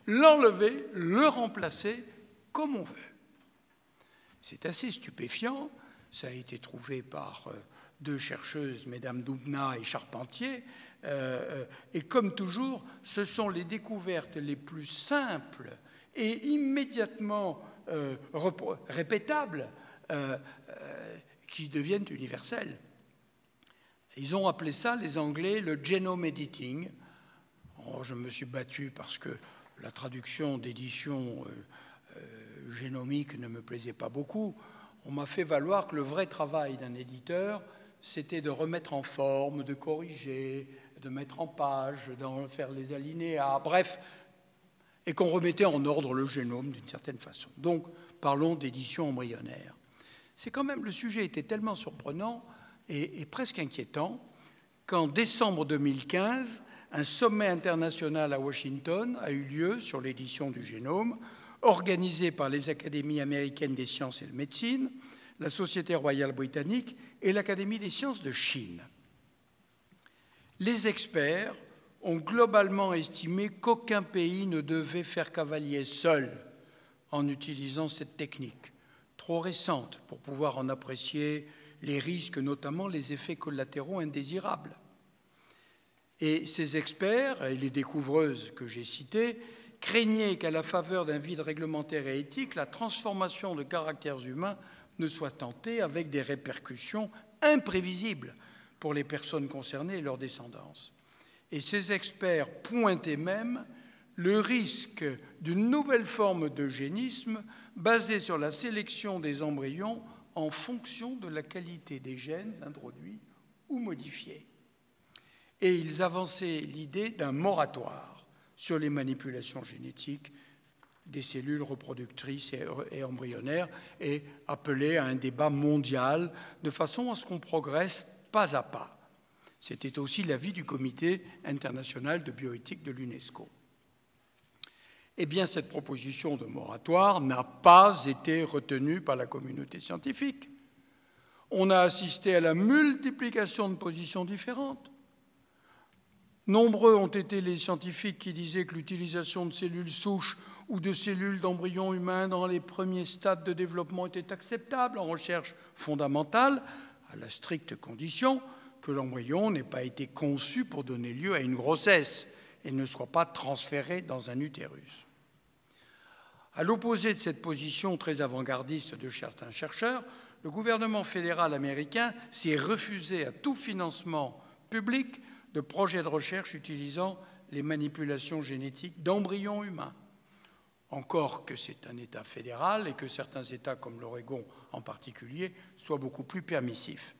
l'enlever, le remplacer comme on veut. C'est assez stupéfiant. Ça a été trouvé par deux chercheuses, mesdames Doubna et Charpentier. Et comme toujours, ce sont les découvertes les plus simples et immédiatement répétables qui deviennent universelles. Ils ont appelé ça, les Anglais, le genome editing. Alors, je me suis battu parce que la traduction d'édition génomique ne me plaisait pas beaucoup. On m'a fait valoir que le vrai travail d'un éditeur, c'était de remettre en forme, de corriger, de mettre en page, d'en faire les alinéas, bref, et qu'on remettait en ordre le génome d'une certaine façon. Donc, parlons d'édition embryonnaire. C'est quand même, le sujet était tellement surprenant et presque inquiétant qu'en décembre 2015, un sommet international à Washington a eu lieu sur l'édition du génome, organisé par les Académies américaines des sciences et de médecine, la Société royale britannique et l'Académie des sciences de Chine. Les experts ont globalement estimé qu'aucun pays ne devait faire cavalier seul en utilisant cette technique, trop récente pour pouvoir en apprécier les risques, notamment les effets collatéraux indésirables. Et ces experts, et les découvreuses que j'ai citées, craignaient qu'à la faveur d'un vide réglementaire et éthique, la transformation de caractères humains ne soit tentée avec des répercussions imprévisibles pour les personnes concernées et leur descendance. Et ces experts pointaient même le risque d'une nouvelle forme d'eugénisme basée sur la sélection des embryons en fonction de la qualité des gènes introduits ou modifiés. Et ils avançaient l'idée d'un moratoire sur les manipulations génétiques des cellules reproductrices et embryonnaires et appelaient à un débat mondial de façon à ce qu'on progresse pas à pas. C'était aussi l'avis du Comité international de bioéthique de l'UNESCO. Eh bien, cette proposition de moratoire n'a pas été retenue par la communauté scientifique. On a assisté à la multiplication de positions différentes. Nombreux ont été les scientifiques qui disaient que l'utilisation de cellules souches ou de cellules d'embryons humains dans les premiers stades de développement était acceptable en recherche fondamentale, à la stricte condition que l'embryon n'ait pas été conçu pour donner lieu à une grossesse et ne soit pas transféré dans un utérus. À l'opposé de cette position très avant-gardiste de certains chercheurs, le gouvernement fédéral américain s'est refusé à tout financement public de projets de recherche utilisant les manipulations génétiques d'embryons humains. Encore que c'est un État fédéral et que certains États, comme l'Oregon en particulier, soient beaucoup plus permissifs.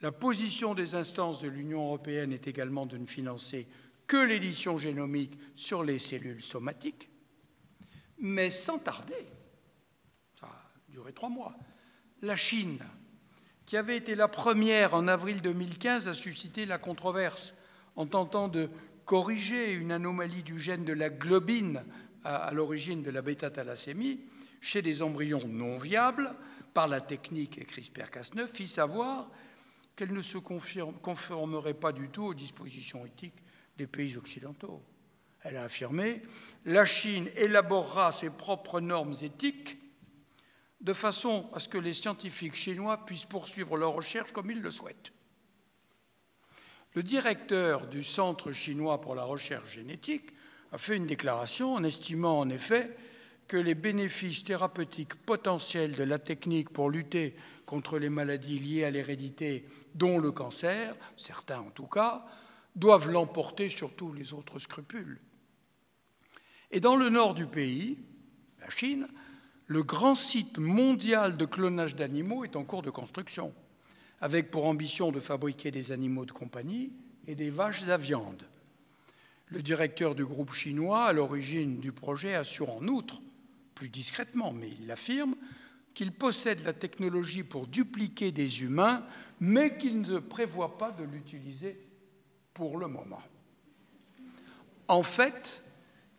La position des instances de l'Union européenne est également de ne financer que l'édition génomique sur les cellules somatiques, mais sans tarder, ça a duré 3 mois, la Chine, qui avait été la première en avril 2015 à susciter la controverse en tentant de corriger une anomalie du gène de la globine à l'origine de la bêta-thalassémie chez des embryons non viables par la technique CRISPR-Cas9, fit savoir qu'elle ne se conformerait pas du tout aux dispositions éthiques des pays occidentaux. Elle a affirmé « La Chine élaborera ses propres normes éthiques de façon à ce que les scientifiques chinois puissent poursuivre leurs recherches comme ils le souhaitent. » Le directeur du Centre chinois pour la recherche génétique a fait une déclaration en estimant en effet que les bénéfices thérapeutiques potentiels de la technique pour lutter contre les maladies liées à l'hérédité, dont le cancer, certains en tout cas, doivent l'emporter sur tous les autres scrupules. Et dans le nord du pays, la Chine, le grand site mondial de clonage d'animaux est en cours de construction, avec pour ambition de fabriquer des animaux de compagnie et des vaches à viande. Le directeur du groupe chinois, à l'origine du projet, assure en outre, plus discrètement, mais il l'affirme, qu'il possède la technologie pour dupliquer des humains, mais qu'il ne prévoit pas de l'utiliser pour le moment. En fait,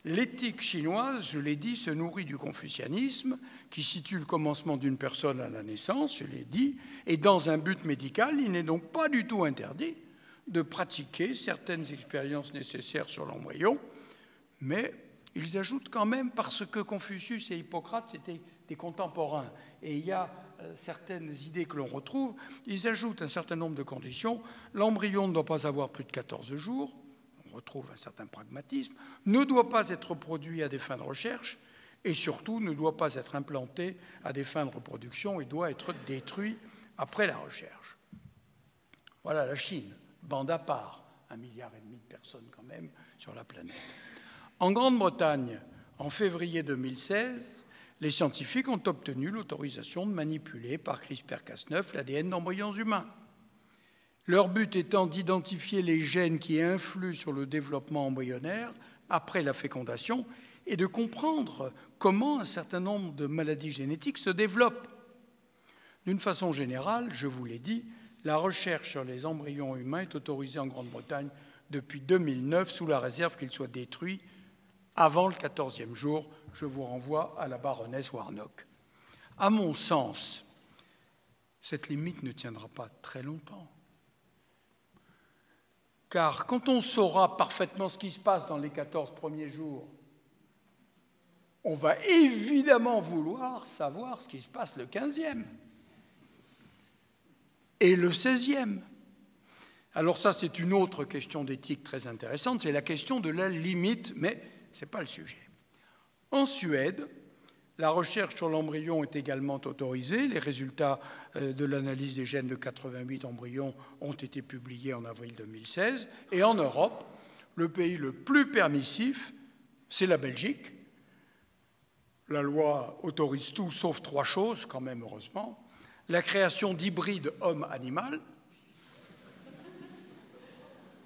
l'éthique chinoise, je l'ai dit, se nourrit du confucianisme, qui situe le commencement d'une personne à la naissance, je l'ai dit, et dans un but médical, il n'est donc pas du tout interdit de pratiquer certaines expériences nécessaires sur l'embryon, mais ils ajoutent quand même, parce que Confucius et Hippocrate, c'était des contemporains, et il y a certaines idées que l'on retrouve, ils ajoutent un certain nombre de conditions. L'embryon ne doit pas avoir plus de 14 jours, on retrouve un certain pragmatisme, ne doit pas être produit à des fins de recherche, et surtout ne doit pas être implanté à des fins de reproduction et doit être détruit après la recherche. Voilà la Chine, bande à part, 1,5 milliard de personnes quand même sur la planète. En Grande-Bretagne, en février 2016, les scientifiques ont obtenu l'autorisation de manipuler par CRISPR-Cas9 l'ADN d'embryons humains. Leur but étant d'identifier les gènes qui influent sur le développement embryonnaire après la fécondation et de comprendre comment un certain nombre de maladies génétiques se développent. D'une façon générale, je vous l'ai dit, la recherche sur les embryons humains est autorisée en Grande-Bretagne depuis 2009 sous la réserve qu'ils soient détruits avant le 14e jour. Je vous renvoie à la baronesse Warnock. À mon sens, cette limite ne tiendra pas très longtemps. Car quand on saura parfaitement ce qui se passe dans les 14 premiers jours, on va évidemment vouloir savoir ce qui se passe le 15e et le 16e. Alors ça, c'est une autre question d'éthique très intéressante, c'est la question de la limite, mais ce n'est pas le sujet. En Suède, La recherche sur l'embryon est également autorisée. Les résultats de l'analyse des gènes de 88 embryons ont été publiés en avril 2016. Et en Europe, le pays le plus permissif, c'est la Belgique. La loi autorise tout sauf 3 choses, quand même, heureusement. La création d'hybrides homme-animal,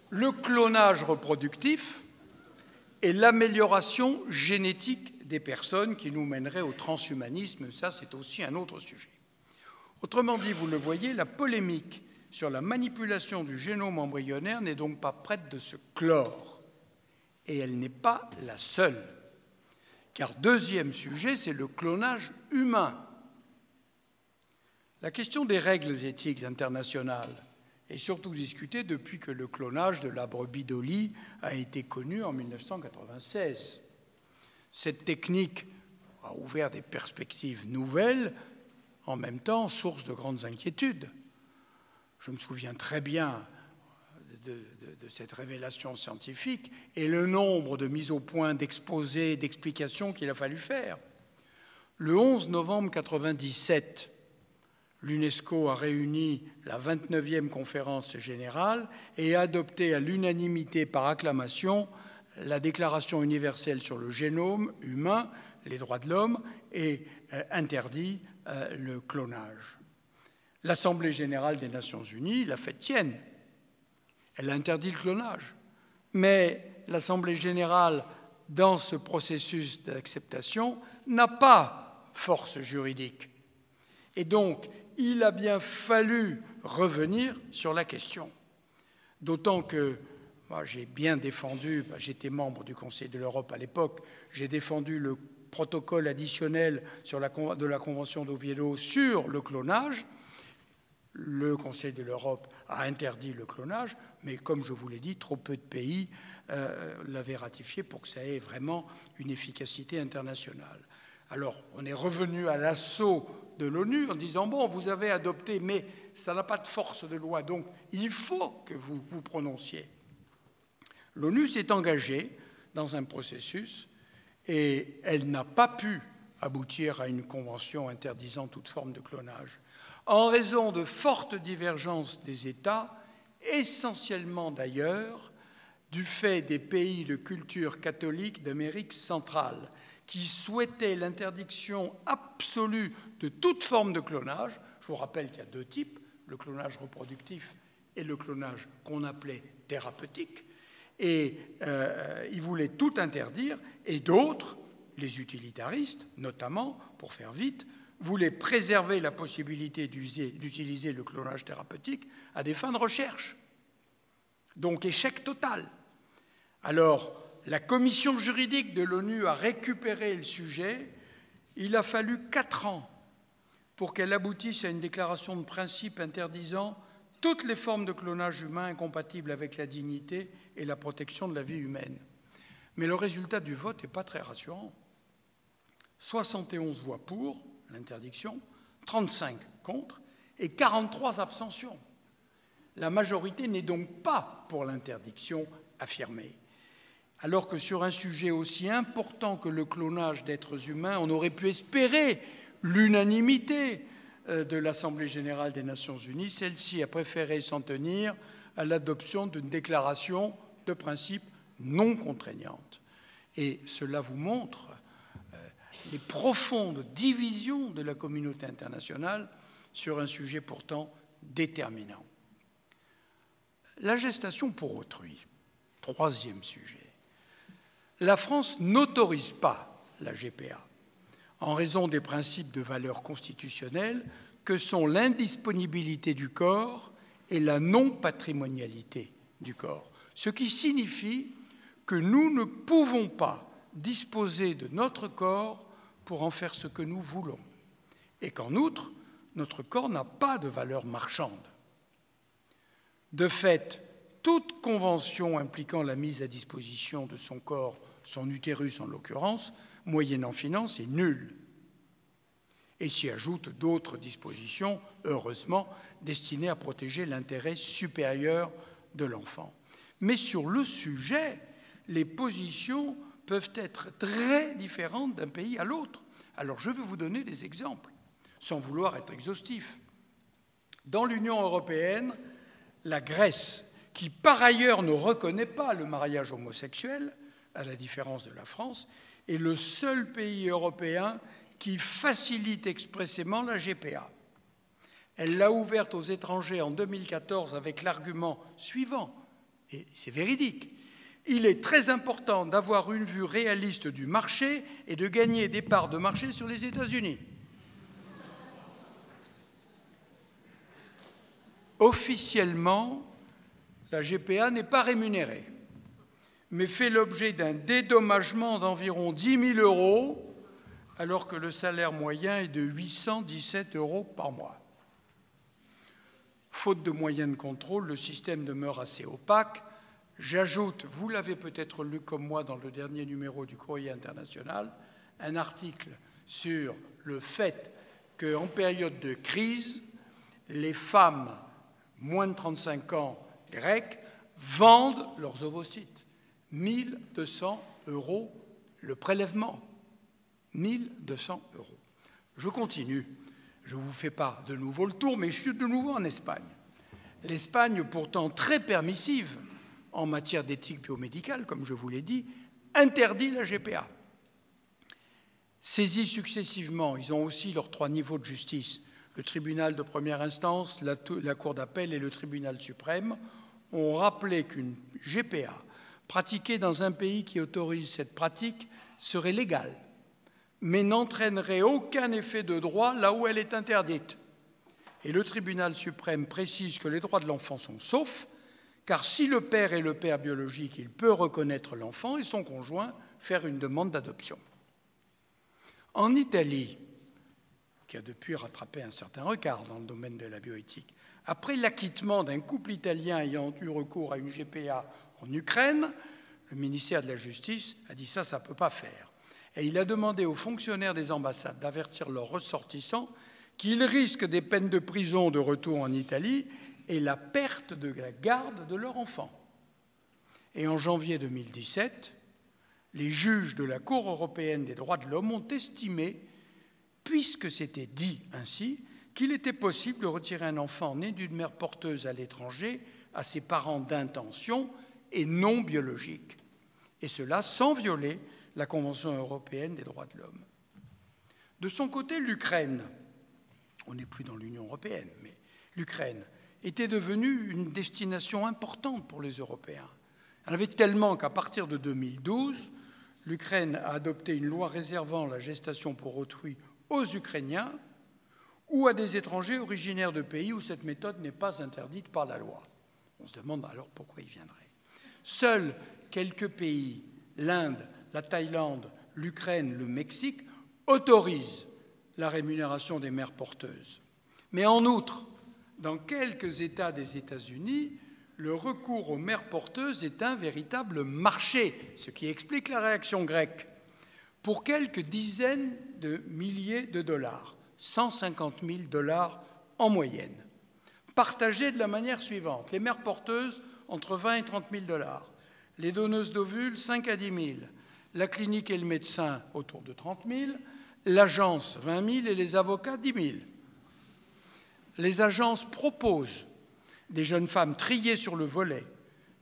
le clonage reproductif et l'amélioration génétique des personnes qui nous mènerait au transhumanisme. Ça, c'est aussi un autre sujet. Autrement dit, vous le voyez, la polémique sur la manipulation du génome embryonnaire n'est donc pas prête de se clore. Et elle n'est pas la seule. Car deuxième sujet, c'est le clonage humain. La question des règles éthiques internationales est surtout discutée depuis que le clonage de la brebis Dolly a été connu en 1996. Cette technique a ouvert des perspectives nouvelles, en même temps source de grandes inquiétudes. Je me souviens très bien de cette révélation scientifique et le nombre de mises au point, d'exposés, d'explications qu'il a fallu faire. Le 11 novembre 1997, l'UNESCO a réuni la 29e conférence générale et a adopté à l'unanimité par acclamation la Déclaration universelle sur le génome humain, les droits de l'homme, et interdit le clonage. L'Assemblée générale des Nations unies l'a fait tienne. Elle a interdit le clonage. Mais l'Assemblée générale, dans ce processus d'acceptation, n'a pas force juridique. Et donc, il a bien fallu revenir sur la question. D'autant que moi, j'ai bien défendu, j'étais membre du Conseil de l'Europe à l'époque, j'ai défendu le protocole additionnel de la Convention d'Oviedo sur le clonage. Le Conseil de l'Europe a interdit le clonage, mais comme je vous l'ai dit, trop peu de pays l'avaient ratifié pour que ça ait vraiment une efficacité internationale. Alors, on est revenu à l'assaut de l'ONU en disant « Bon, vous avez adopté, mais ça n'a pas de force de loi, donc il faut que vous vous prononciez. » L'ONU s'est engagée dans un processus et elle n'a pas pu aboutir à une convention interdisant toute forme de clonage, en raison de fortes divergences des États, essentiellement d'ailleurs du fait des pays de culture catholique d'Amérique centrale, qui souhaitaient l'interdiction absolue de toute forme de clonage. Je vous rappelle qu'il y a 2 types, le clonage reproductif et le clonage qu'on appelait thérapeutique. Et ils voulaient tout interdire, et d'autres, les utilitaristes notamment, pour faire vite, voulaient préserver la possibilité d'utiliser le clonage thérapeutique à des fins de recherche. Donc échec total. Alors, la commission juridique de l'ONU a récupéré le sujet. Il a fallu 4 ans pour qu'elle aboutisse à une déclaration de principe interdisant toutes les formes de clonage humain incompatibles avec la dignité et la protection de la vie humaine. Mais le résultat du vote n'est pas très rassurant. 71 voix pour l'interdiction, 35 contre et 43 abstentions. La majorité n'est donc pas pour l'interdiction affirmée. Alors que sur un sujet aussi important que le clonage d'êtres humains, on aurait pu espérer l'unanimité de l'Assemblée générale des Nations unies, celle-ci a préféré s'en tenir à l'adoption d'une déclaration de principe non contraignante. Et cela vous montre les profondes divisions de la communauté internationale sur un sujet pourtant déterminant. La gestation pour autrui, 3e sujet. La France n'autorise pas la GPA en raison des principes de valeur constitutionnelle que sont l'indisponibilité du corps et la non-patrimonialité du corps, ce qui signifie que nous ne pouvons pas disposer de notre corps pour en faire ce que nous voulons, et qu'en outre, notre corps n'a pas de valeur marchande. De fait, toute convention impliquant la mise à disposition de son corps, son utérus en l'occurrence, moyennant finance, est nulle. Et s'y ajoutent d'autres dispositions, heureusement, destinées à protéger l'intérêt supérieur de l'enfant. Mais sur le sujet, les positions peuvent être très différentes d'un pays à l'autre. Alors je vais vous donner des exemples, sans vouloir être exhaustif. Dans l'Union européenne, la Grèce, qui par ailleurs ne reconnaît pas le mariage homosexuel, à la différence de la France, est le seul pays européen qui facilite expressément la GPA. Elle l'a ouverte aux étrangers en 2014 avec l'argument suivant, et c'est véridique: il est très important d'avoir une vue réaliste du marché et de gagner des parts de marché sur les États-Unis. Officiellement, la GPA n'est pas rémunérée, mais fait l'objet d'un dédommagement d'environ 10 000 €, alors que le salaire moyen est de 817 € par mois. Faute de moyens de contrôle, le système demeure assez opaque. J'ajoute, vous l'avez peut-être lu comme moi dans le dernier numéro du Courrier international, un article sur le fait qu'en période de crise, les femmes moins de 35 ans grecques vendent leurs ovocytes. 1 200 € le prélèvement. 1 200 €. Je continue. Je ne vous fais pas de nouveau le tour, mais je suis de nouveau en Espagne. L'Espagne, pourtant très permissive en matière d'éthique biomédicale, comme je vous l'ai dit, interdit la GPA. Saisis successivement, ils ont aussi leurs 3 niveaux de justice, le tribunal de première instance, la Cour d'appel et le tribunal suprême, ont rappelé qu'une GPA pratiquée dans un pays qui autorise cette pratique serait légale, mais n'entraînerait aucun effet de droit là où elle est interdite. Et le tribunal suprême précise que les droits de l'enfant sont saufs, car si le père est le père biologique, il peut reconnaître l'enfant et son conjoint faire une demande d'adoption. En Italie, qui a depuis rattrapé un certain retard dans le domaine de la bioéthique, après l'acquittement d'un couple italien ayant eu recours à une GPA en Ukraine, le ministère de la Justice a dit ça ne peut pas faire. Et il a demandé aux fonctionnaires des ambassades d'avertir leurs ressortissants qu'ils risquent des peines de prison de retour en Italie et la perte de la garde de leur enfant. Et en janvier 2017, les juges de la Cour européenne des droits de l'homme ont estimé, puisque c'était dit ainsi, qu'il était possible de retirer un enfant né d'une mère porteuse à l'étranger à ses parents d'intention et non biologiques, et cela sans violer la Convention européenne des droits de l'homme. De son côté, l'Ukraine, on n'est plus dans l'Union européenne, mais l'Ukraine était devenue une destination importante pour les Européens. Il y en avait tellement qu'à partir de 2012, l'Ukraine a adopté une loi réservant la gestation pour autrui aux Ukrainiens ou à des étrangers originaires de pays où cette méthode n'est pas interdite par la loi. On se demande alors pourquoi ils viendraient. Seuls quelques pays, l'Inde, la Thaïlande, l'Ukraine, le Mexique, autorisent la rémunération des mères porteuses. Mais en outre, dans quelques États des États-Unis, le recours aux mères porteuses est un véritable marché, ce qui explique la réaction grecque. Pour quelques dizaines de milliers de dollars, 150 000 $ en moyenne, partagés de la manière suivante. Les mères porteuses, entre 20 et 30 000 $. Les donneuses d'ovules, 5 à 10 000. La clinique et le médecin, autour de 30 000. L'agence, 20 000 et les avocats, 10 000. Les agences proposent des jeunes femmes triées sur le volet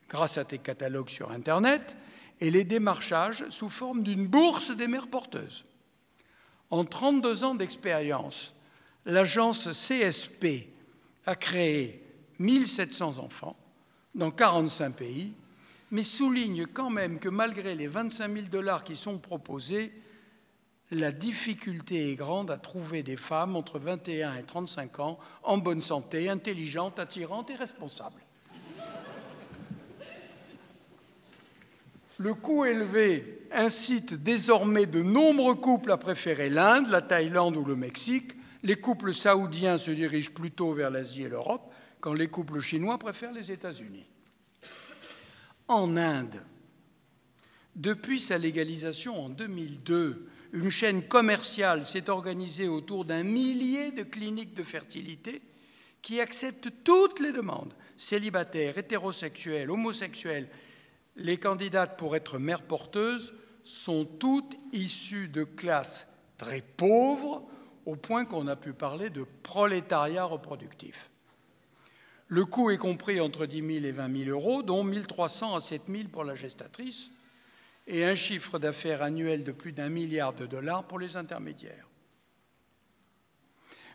grâce à des catalogues sur Internet et les démarchages sous forme d'une bourse des mères porteuses. En 32 ans d'expérience, l'agence CSP a créé 1700 enfants dans 45 pays, mais souligne quand même que malgré les 25 000 $ qui sont proposés, la difficulté est grande à trouver des femmes entre 21 et 35 ans en bonne santé, intelligentes, attirantes et responsables. Le coût élevé incite désormais de nombreux couples à préférer l'Inde, la Thaïlande ou le Mexique. Les couples saoudiens se dirigent plutôt vers l'Asie et l'Europe, quand les couples chinois préfèrent les États-Unis. En Inde, depuis sa légalisation en 2002, une chaîne commerciale s'est organisée autour d'un millier de cliniques de fertilité qui acceptent toutes les demandes, célibataires, hétérosexuels, homosexuels. Les candidates pour être mères porteuses sont toutes issues de classes très pauvres, au point qu'on a pu parler de prolétariat reproductif. Le coût est compris entre 10 000 et 20 000 euros, dont 1 300 à 7 000 pour la gestatrice, et un chiffre d'affaires annuel de plus d'1 milliard de dollars pour les intermédiaires.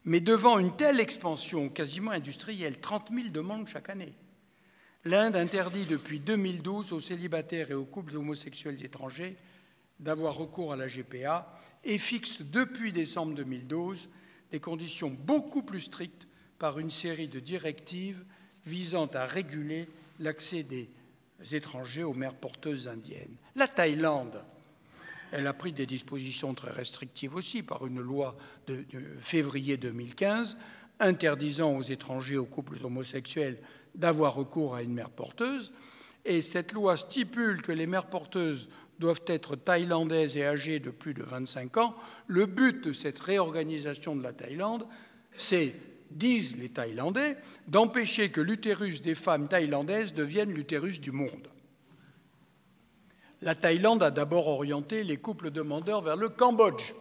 Mais devant une telle expansion quasiment industrielle, 30 000 demandes chaque année, l'Inde interdit depuis 2012 aux célibataires et aux couples homosexuels étrangers d'avoir recours à la GPA et fixe depuis décembre 2012 des conditions beaucoup plus strictes par une série de directives visant à réguler l'accès des étrangers aux mères porteuses indiennes. La Thaïlande, elle a pris des dispositions très restrictives aussi par une loi de février 2015 interdisant aux étrangers, aux couples homosexuels d'avoir recours à une mère porteuse. Et cette loi stipule que les mères porteuses doivent être thaïlandaises et âgées de plus de 25 ans. Le but de cette réorganisation de la Thaïlande, c'est, disent les Thaïlandais, d'empêcher que l'utérus des femmes thaïlandaises devienne l'utérus du monde. La Thaïlande a d'abord orienté les couples demandeurs vers le Cambodge.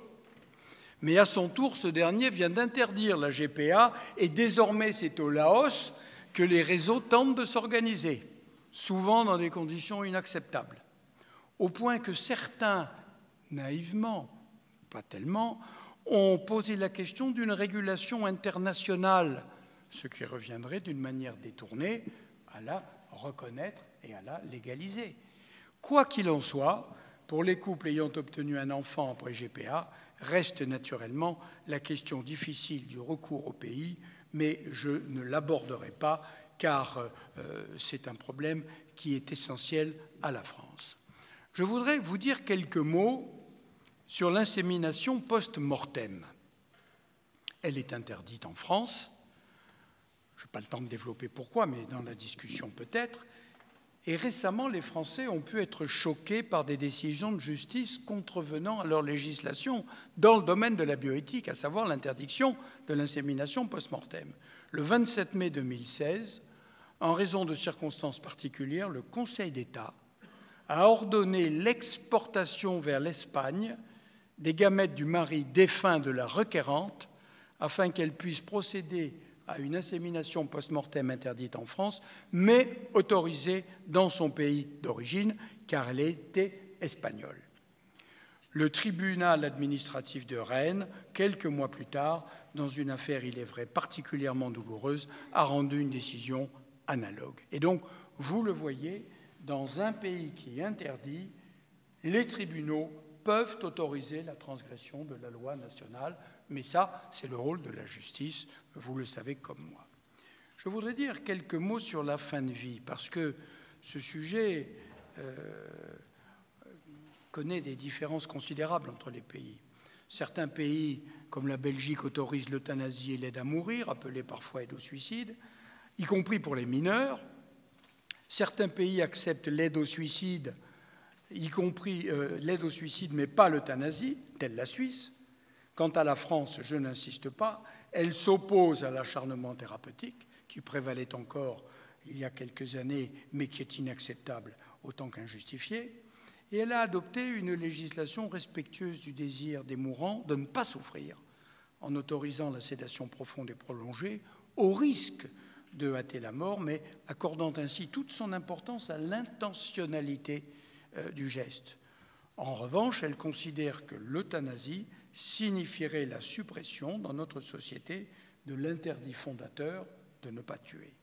Mais à son tour, ce dernier vient d'interdire la GPA et désormais c'est au Laos que les réseaux tentent de s'organiser, souvent dans des conditions inacceptables, au point que certains, naïvement, pas tellement, ont posé la question d'une régulation internationale, ce qui reviendrait d'une manière détournée à la reconnaître et à la légaliser. Quoi qu'il en soit, pour les couples ayant obtenu un enfant après GPA, reste naturellement la question difficile du recours au pays, mais je ne l'aborderai pas car c'est un problème qui est essentiel à la France. Je voudrais vous dire quelques mots sur l'insémination post-mortem. Elle est interdite en France. Je n'ai pas le temps de développer pourquoi, mais dans la discussion peut-être. Et récemment, les Français ont pu être choqués par des décisions de justice contrevenant à leur législation dans le domaine de la bioéthique, à savoir l'interdiction de l'insémination post-mortem. Le 27 mai 2016, en raison de circonstances particulières, le Conseil d'État a ordonné l'exportation vers l'Espagne des gamètes du mari défunt de la requérante afin qu'elle puisse procéder à une insémination post-mortem interdite en France, mais autorisée dans son pays d'origine, car elle était espagnole. Le tribunal administratif de Rennes, quelques mois plus tard, dans une affaire, il est vrai, particulièrement douloureuse, a rendu une décision analogue. Et donc, vous le voyez, dans un pays qui interdit, les tribunaux peuvent autoriser la transgression de la loi nationale, mais ça, c'est le rôle de la justice, vous le savez comme moi. Je voudrais dire quelques mots sur la fin de vie, parce que ce sujet connaît des différences considérables entre les pays. Certains pays, comme la Belgique, autorisent l'euthanasie et l'aide à mourir, appelée parfois aide au suicide, y compris pour les mineurs. Certains pays acceptent l'aide au suicide, y compris l'aide au suicide, mais pas l'euthanasie, telle la Suisse. Quant à la France, je n'insiste pas, elle s'oppose à l'acharnement thérapeutique, qui prévalait encore il y a quelques années, mais qui est inacceptable autant qu'injustifié. Et elle a adopté une législation respectueuse du désir des mourants de ne pas souffrir, en autorisant la sédation profonde et prolongée, au risque de hâter la mort, mais accordant ainsi toute son importance à l'intentionnalité du geste. En revanche, elle considère que l'euthanasie signifierait la suppression dans notre société de l'interdit fondateur de ne pas tuer.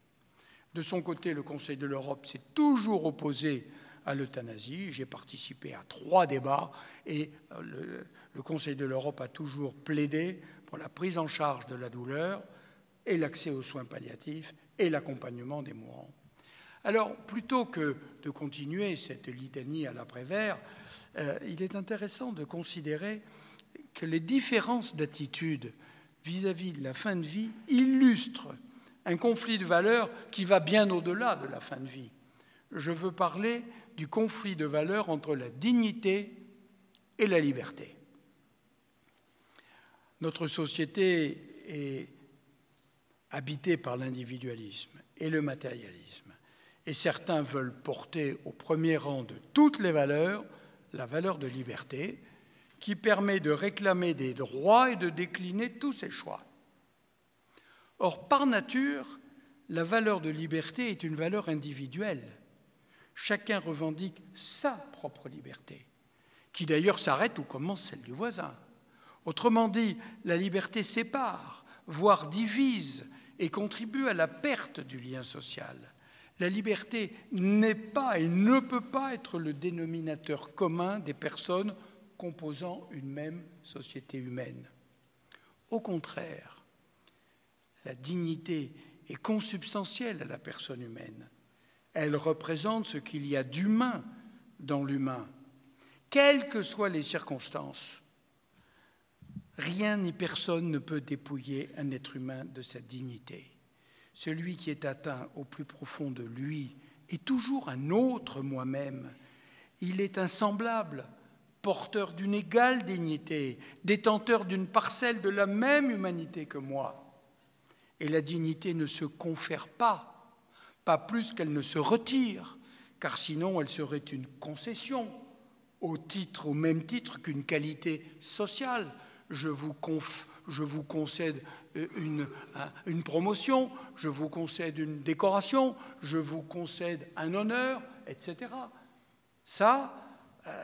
De son côté, le Conseil de l'Europe s'est toujours opposé à l'euthanasie. J'ai participé à 3 débats et le Conseil de l'Europe a toujours plaidé pour la prise en charge de la douleur et l'accès aux soins palliatifs et l'accompagnement des mourants. Alors, plutôt que de continuer cette litanie à l'après-vert, il est intéressant de considérer que les différences d'attitude vis-à-vis de la fin de vie illustrent un conflit de valeurs qui va bien au-delà de la fin de vie. Je veux parler du conflit de valeurs entre la dignité et la liberté. Notre société est habitée par l'individualisme et le matérialisme. Et certains veulent porter au premier rang de toutes les valeurs la valeur de liberté, qui permet de réclamer des droits et de décliner tous ses choix. Or, par nature, la valeur de liberté est une valeur individuelle. Chacun revendique sa propre liberté, qui d'ailleurs s'arrête où commence celle du voisin. Autrement dit, la liberté sépare, voire divise, et contribue à la perte du lien social. La liberté n'est pas et ne peut pas être le dénominateur commun des personnes composant une même société humaine. Au contraire, la dignité est consubstantielle à la personne humaine. Elle représente ce qu'il y a d'humain dans l'humain, quelles que soient les circonstances. Rien ni personne ne peut dépouiller un être humain de sa dignité. Celui qui est atteint au plus profond de lui est toujours un autre moi-même. Il est un semblable, porteur d'une égale dignité, détenteur d'une parcelle de la même humanité que moi. Et la dignité ne se confère pas plus qu'elle ne se retire, car sinon elle serait une concession, au même titre qu'une qualité sociale. Je vous concède une promotion, je vous concède une décoration, je vous concède un honneur, etc. Ça,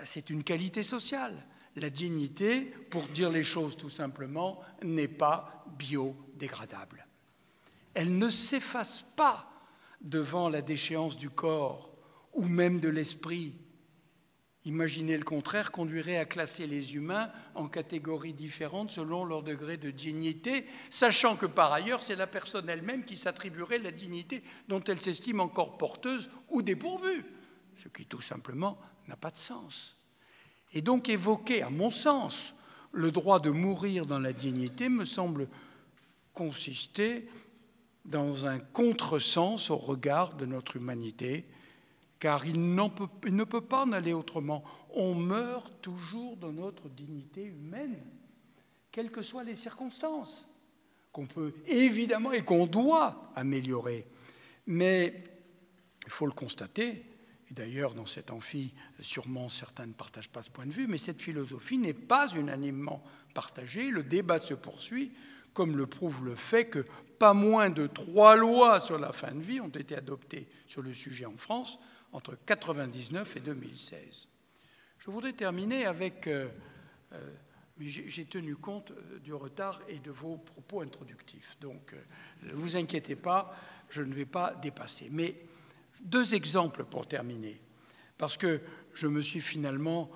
c'est une qualité sociale. La dignité, pour dire les choses tout simplement, n'est pas biodégradable. Elle ne s'efface pas devant la déchéance du corps ou même de l'esprit. Imaginer le contraire conduirait à classer les humains en catégories différentes selon leur degré de dignité, sachant que par ailleurs, c'est la personne elle-même qui s'attribuerait la dignité dont elle s'estime encore porteuse ou dépourvue, ce qui tout simplement n'a pas de sens. Et donc évoquer, à mon sens, le droit de mourir dans la dignité me semble consister dans un contresens au regard de notre humanité, car il ne peut pas en aller autrement. On meurt toujours dans notre dignité humaine, quelles que soient les circonstances, qu'on peut évidemment et qu'on doit améliorer. Mais il faut le constater, et d'ailleurs dans cet amphi, sûrement certains ne partagent pas ce point de vue, mais cette philosophie n'est pas unanimement partagée. Le débat se poursuit, comme le prouve le fait que pas moins de 3 lois sur la fin de vie ont été adoptées sur le sujet en France entre 1999 et 2016. Je voudrais terminer avec... j'ai tenu compte du retard et de vos propos introductifs, donc ne vous inquiétez pas, je ne vais pas dépasser. Mais 2 exemples pour terminer, parce que je me suis finalement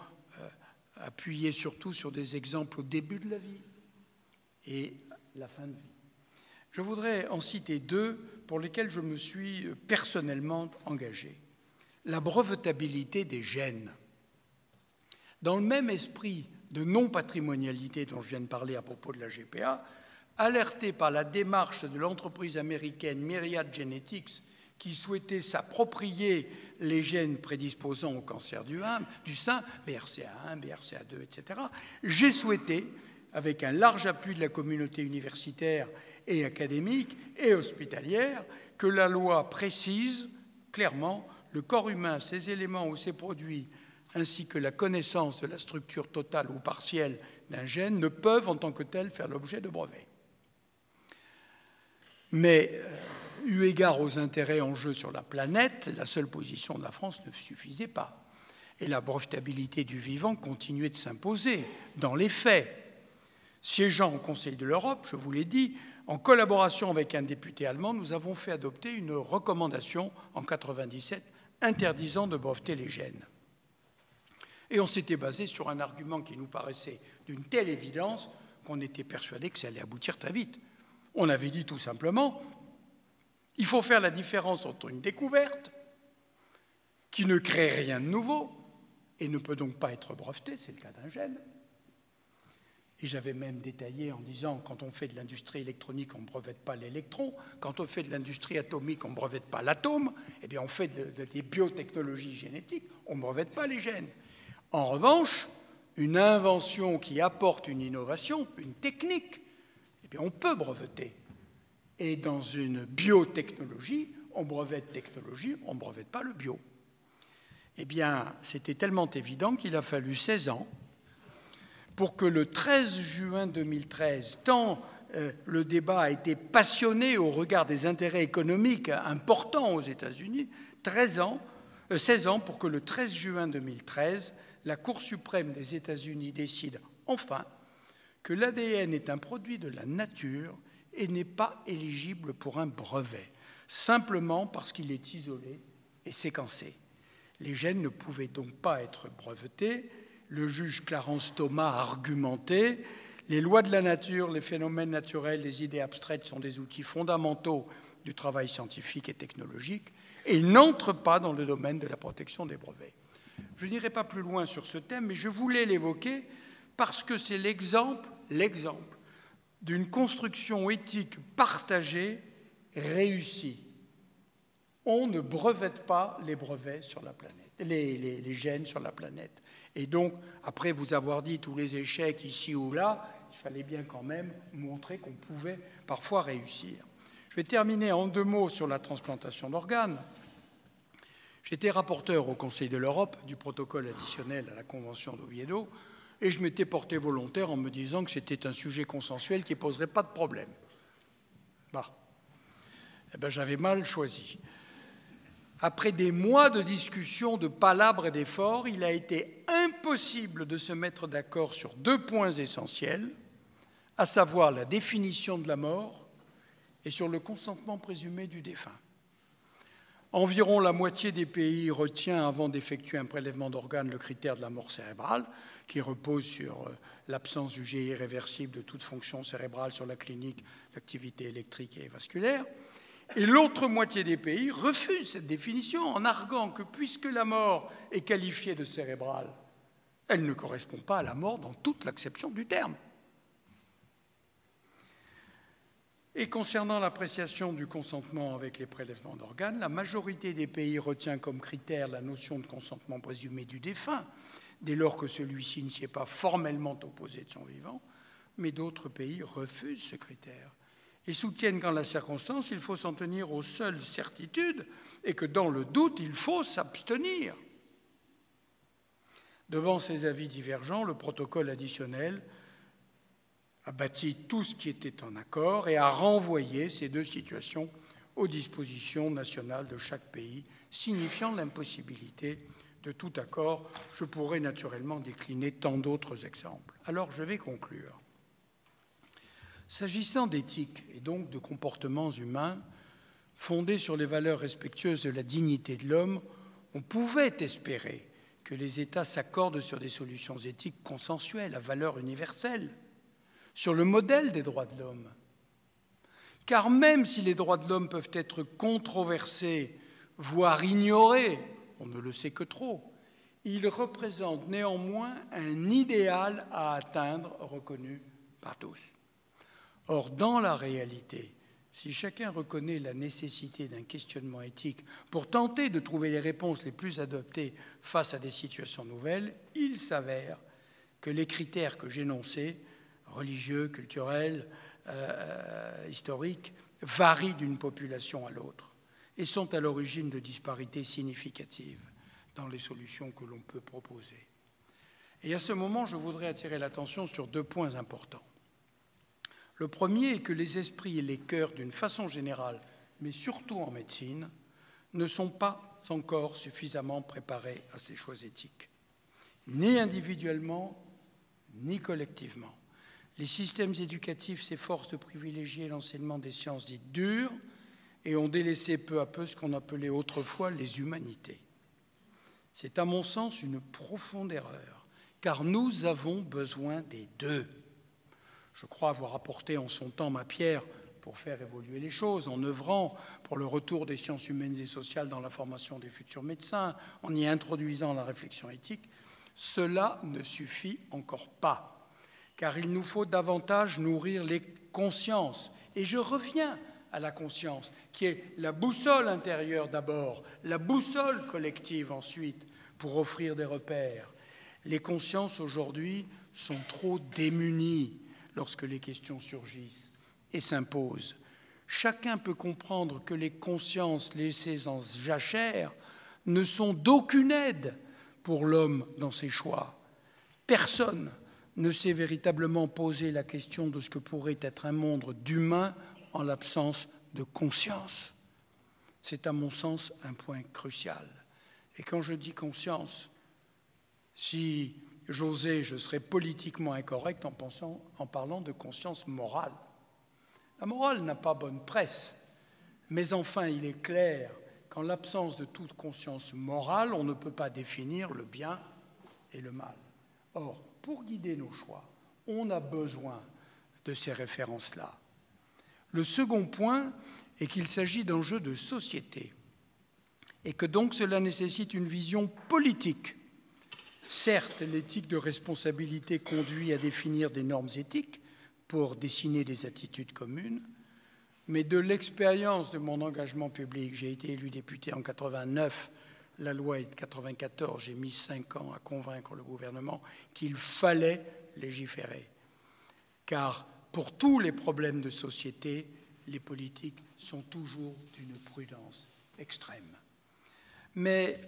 appuyé surtout sur des exemples au début de la vie et la fin de vie. Je voudrais en citer 2 pour lesquels je me suis personnellement engagé. La brevetabilité des gènes. Dans le même esprit de non-patrimonialité dont je viens de parler à propos de la GPA, alerté par la démarche de l'entreprise américaine Myriad Genetics qui souhaitait s'approprier les gènes prédisposant au cancer du sein, BRCA1, BRCA2, etc., j'ai souhaité, avec un large appui de la communauté universitaire et académique et hospitalière, que la loi précise clairement le corps humain, ses éléments ou ses produits, ainsi que la connaissance de la structure totale ou partielle d'un gène, ne peuvent en tant que tels faire l'objet de brevets. Mais, eu égard aux intérêts en jeu sur la planète, la seule position de la France ne suffisait pas. Et la brevetabilité du vivant continuait de s'imposer dans les faits. Siégeant au Conseil de l'Europe, je vous l'ai dit, en collaboration avec un député allemand, nous avons fait adopter une recommandation en 1997 interdisant de breveter les gènes. Et on s'était basé sur un argument qui nous paraissait d'une telle évidence qu'on était persuadé que ça allait aboutir très vite. On avait dit tout simplement, il faut faire la différence entre une découverte qui ne crée rien de nouveau et ne peut donc pas être brevetée, c'est le cas d'un gène. Et j'avais même détaillé en disant, quand on fait de l'industrie électronique, on ne brevette pas l'électron. Quand on fait de l'industrie atomique, on ne brevette pas l'atome. Eh bien, on fait des biotechnologies génétiques, on ne brevette pas les gènes. En revanche, une invention qui apporte une innovation, une technique, eh bien, on peut breveter. Et dans une biotechnologie, on brevette technologie, on ne brevette pas le bio. Eh bien, c'était tellement évident qu'il a fallu 16 ans pour que le 13 juin 2013, tant le débat a été passionné au regard des intérêts économiques importants aux États-Unis, 16 ans pour que le 13 juin 2013, la Cour suprême des États-Unis décide enfin que l'ADN est un produit de la nature et n'est pas éligible pour un brevet, simplement parce qu'il est isolé et séquencé. Les gènes ne pouvaient donc pas être brevetés. Le juge Clarence Thomas a argumenté « Les lois de la nature, les phénomènes naturels, les idées abstraites sont des outils fondamentaux du travail scientifique et technologique et n'entrent pas dans le domaine de la protection des brevets. » Je n'irai pas plus loin sur ce thème, mais je voulais l'évoquer parce que c'est l'exemple d'une construction éthique partagée réussie. On ne brevette pas les brevets sur la planète, les gènes sur la planète. Et donc, après vous avoir dit tous les échecs ici ou là, il fallait bien quand même montrer qu'on pouvait parfois réussir. Je vais terminer en 2 mots sur la transplantation d'organes. J'étais rapporteur au Conseil de l'Europe du protocole additionnel à la Convention d'Oviedo et je m'étais porté volontaire en me disant que c'était un sujet consensuel qui ne poserait pas de problème. Eh bien, j'avais mal choisi. Après des mois de discussions, de palabres et d'efforts, il a été impossible de se mettre d'accord sur 2 points essentiels, à savoir la définition de la mort et sur le consentement présumé du défunt. Environ la moitié des pays retient, avant d'effectuer un prélèvement d'organes, le critère de la mort cérébrale, qui repose sur l'absence jugée irréversible de toute fonction cérébrale sur la clinique, l'activité électrique et vasculaire. Et l'autre moitié des pays refuse cette définition en arguant que puisque la mort est qualifiée de cérébrale, elle ne correspond pas à la mort dans toute l'acception du terme. Et concernant l'appréciation du consentement avec les prélèvements d'organes, la majorité des pays retient comme critère la notion de consentement présumé du défunt, dès lors que celui-ci ne s'y est pas formellement opposé de son vivant, mais d'autres pays refusent ce critère et soutiennent qu'en la circonstance, il faut s'en tenir aux seules certitudes et que dans le doute, il faut s'abstenir. Devant ces avis divergents, le protocole additionnel a bâti tout ce qui était en accord et a renvoyé ces 2 situations aux dispositions nationales de chaque pays, signifiant l'impossibilité de tout accord. Je pourrais naturellement décliner tant d'autres exemples. Alors, je vais conclure. S'agissant d'éthique et donc de comportements humains fondés sur les valeurs respectueuses de la dignité de l'homme, on pouvait espérer que les États s'accordent sur des solutions éthiques consensuelles à valeur universelle, sur le modèle des droits de l'homme. Car même si les droits de l'homme peuvent être controversés, voire ignorés, on ne le sait que trop, ils représentent néanmoins un idéal à atteindre reconnu par tous. Or, dans la réalité, si chacun reconnaît la nécessité d'un questionnement éthique pour tenter de trouver les réponses les plus adaptées face à des situations nouvelles, il s'avère que les critères que j'énonçais, religieux, culturels, historiques, varient d'une population à l'autre et sont à l'origine de disparités significatives dans les solutions que l'on peut proposer. Et à ce moment, je voudrais attirer l'attention sur 2 points importants. Le premier est que les esprits et les cœurs, d'une façon générale, mais surtout en médecine, ne sont pas encore suffisamment préparés à ces choix éthiques, ni individuellement, ni collectivement. Les systèmes éducatifs s'efforcent de privilégier l'enseignement des sciences dites dures et ont délaissé peu à peu ce qu'on appelait autrefois les humanités. C'est à mon sens une profonde erreur, car nous avons besoin des 2. Je crois avoir apporté en son temps ma pierre pour faire évoluer les choses, en œuvrant pour le retour des sciences humaines et sociales dans la formation des futurs médecins, en y introduisant la réflexion éthique. Cela ne suffit encore pas, car il nous faut davantage nourrir les consciences. Et je reviens à la conscience, qui est la boussole intérieure d'abord, la boussole collective ensuite, pour offrir des repères. Les consciences aujourd'hui sont trop démunies lorsque les questions surgissent et s'imposent. Chacun peut comprendre que les consciences laissées en jachère ne sont d'aucune aide pour l'homme dans ses choix. Personne ne s'est véritablement posé la question de ce que pourrait être un monde d'humain en l'absence de conscience. C'est à mon sens un point crucial. Et quand je dis conscience, si j'osais, je serais politiquement incorrect en parlant de conscience morale. La morale n'a pas bonne presse, mais enfin il est clair qu'en l'absence de toute conscience morale, on ne peut pas définir le bien et le mal. Or, pour guider nos choix, on a besoin de ces références-là. Le second point est qu'il s'agit d'enjeux de société et que donc cela nécessite une vision politique. Certes, l'éthique de responsabilité conduit à définir des normes éthiques pour dessiner des attitudes communes, mais de l'expérience de mon engagement public, j'ai été élu député en 89, la loi est de 94, j'ai mis 5 ans à convaincre le gouvernement qu'il fallait légiférer. Car pour tous les problèmes de société, les politiques sont toujours d'une prudence extrême. Mais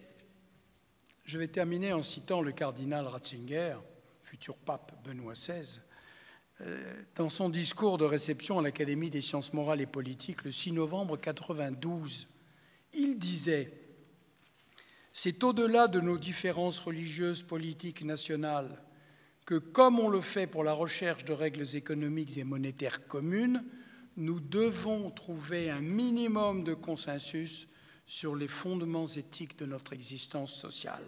je vais terminer en citant le cardinal Ratzinger, futur pape Benoît XVI, dans son discours de réception à l'Académie des sciences morales et politiques le 6 novembre 1992. Il disait « C'est au-delà de nos différences religieuses, politiques, nationales, que comme on le fait pour la recherche de règles économiques et monétaires communes, nous devons trouver un minimum de consensus sur les fondements éthiques de notre existence sociale. »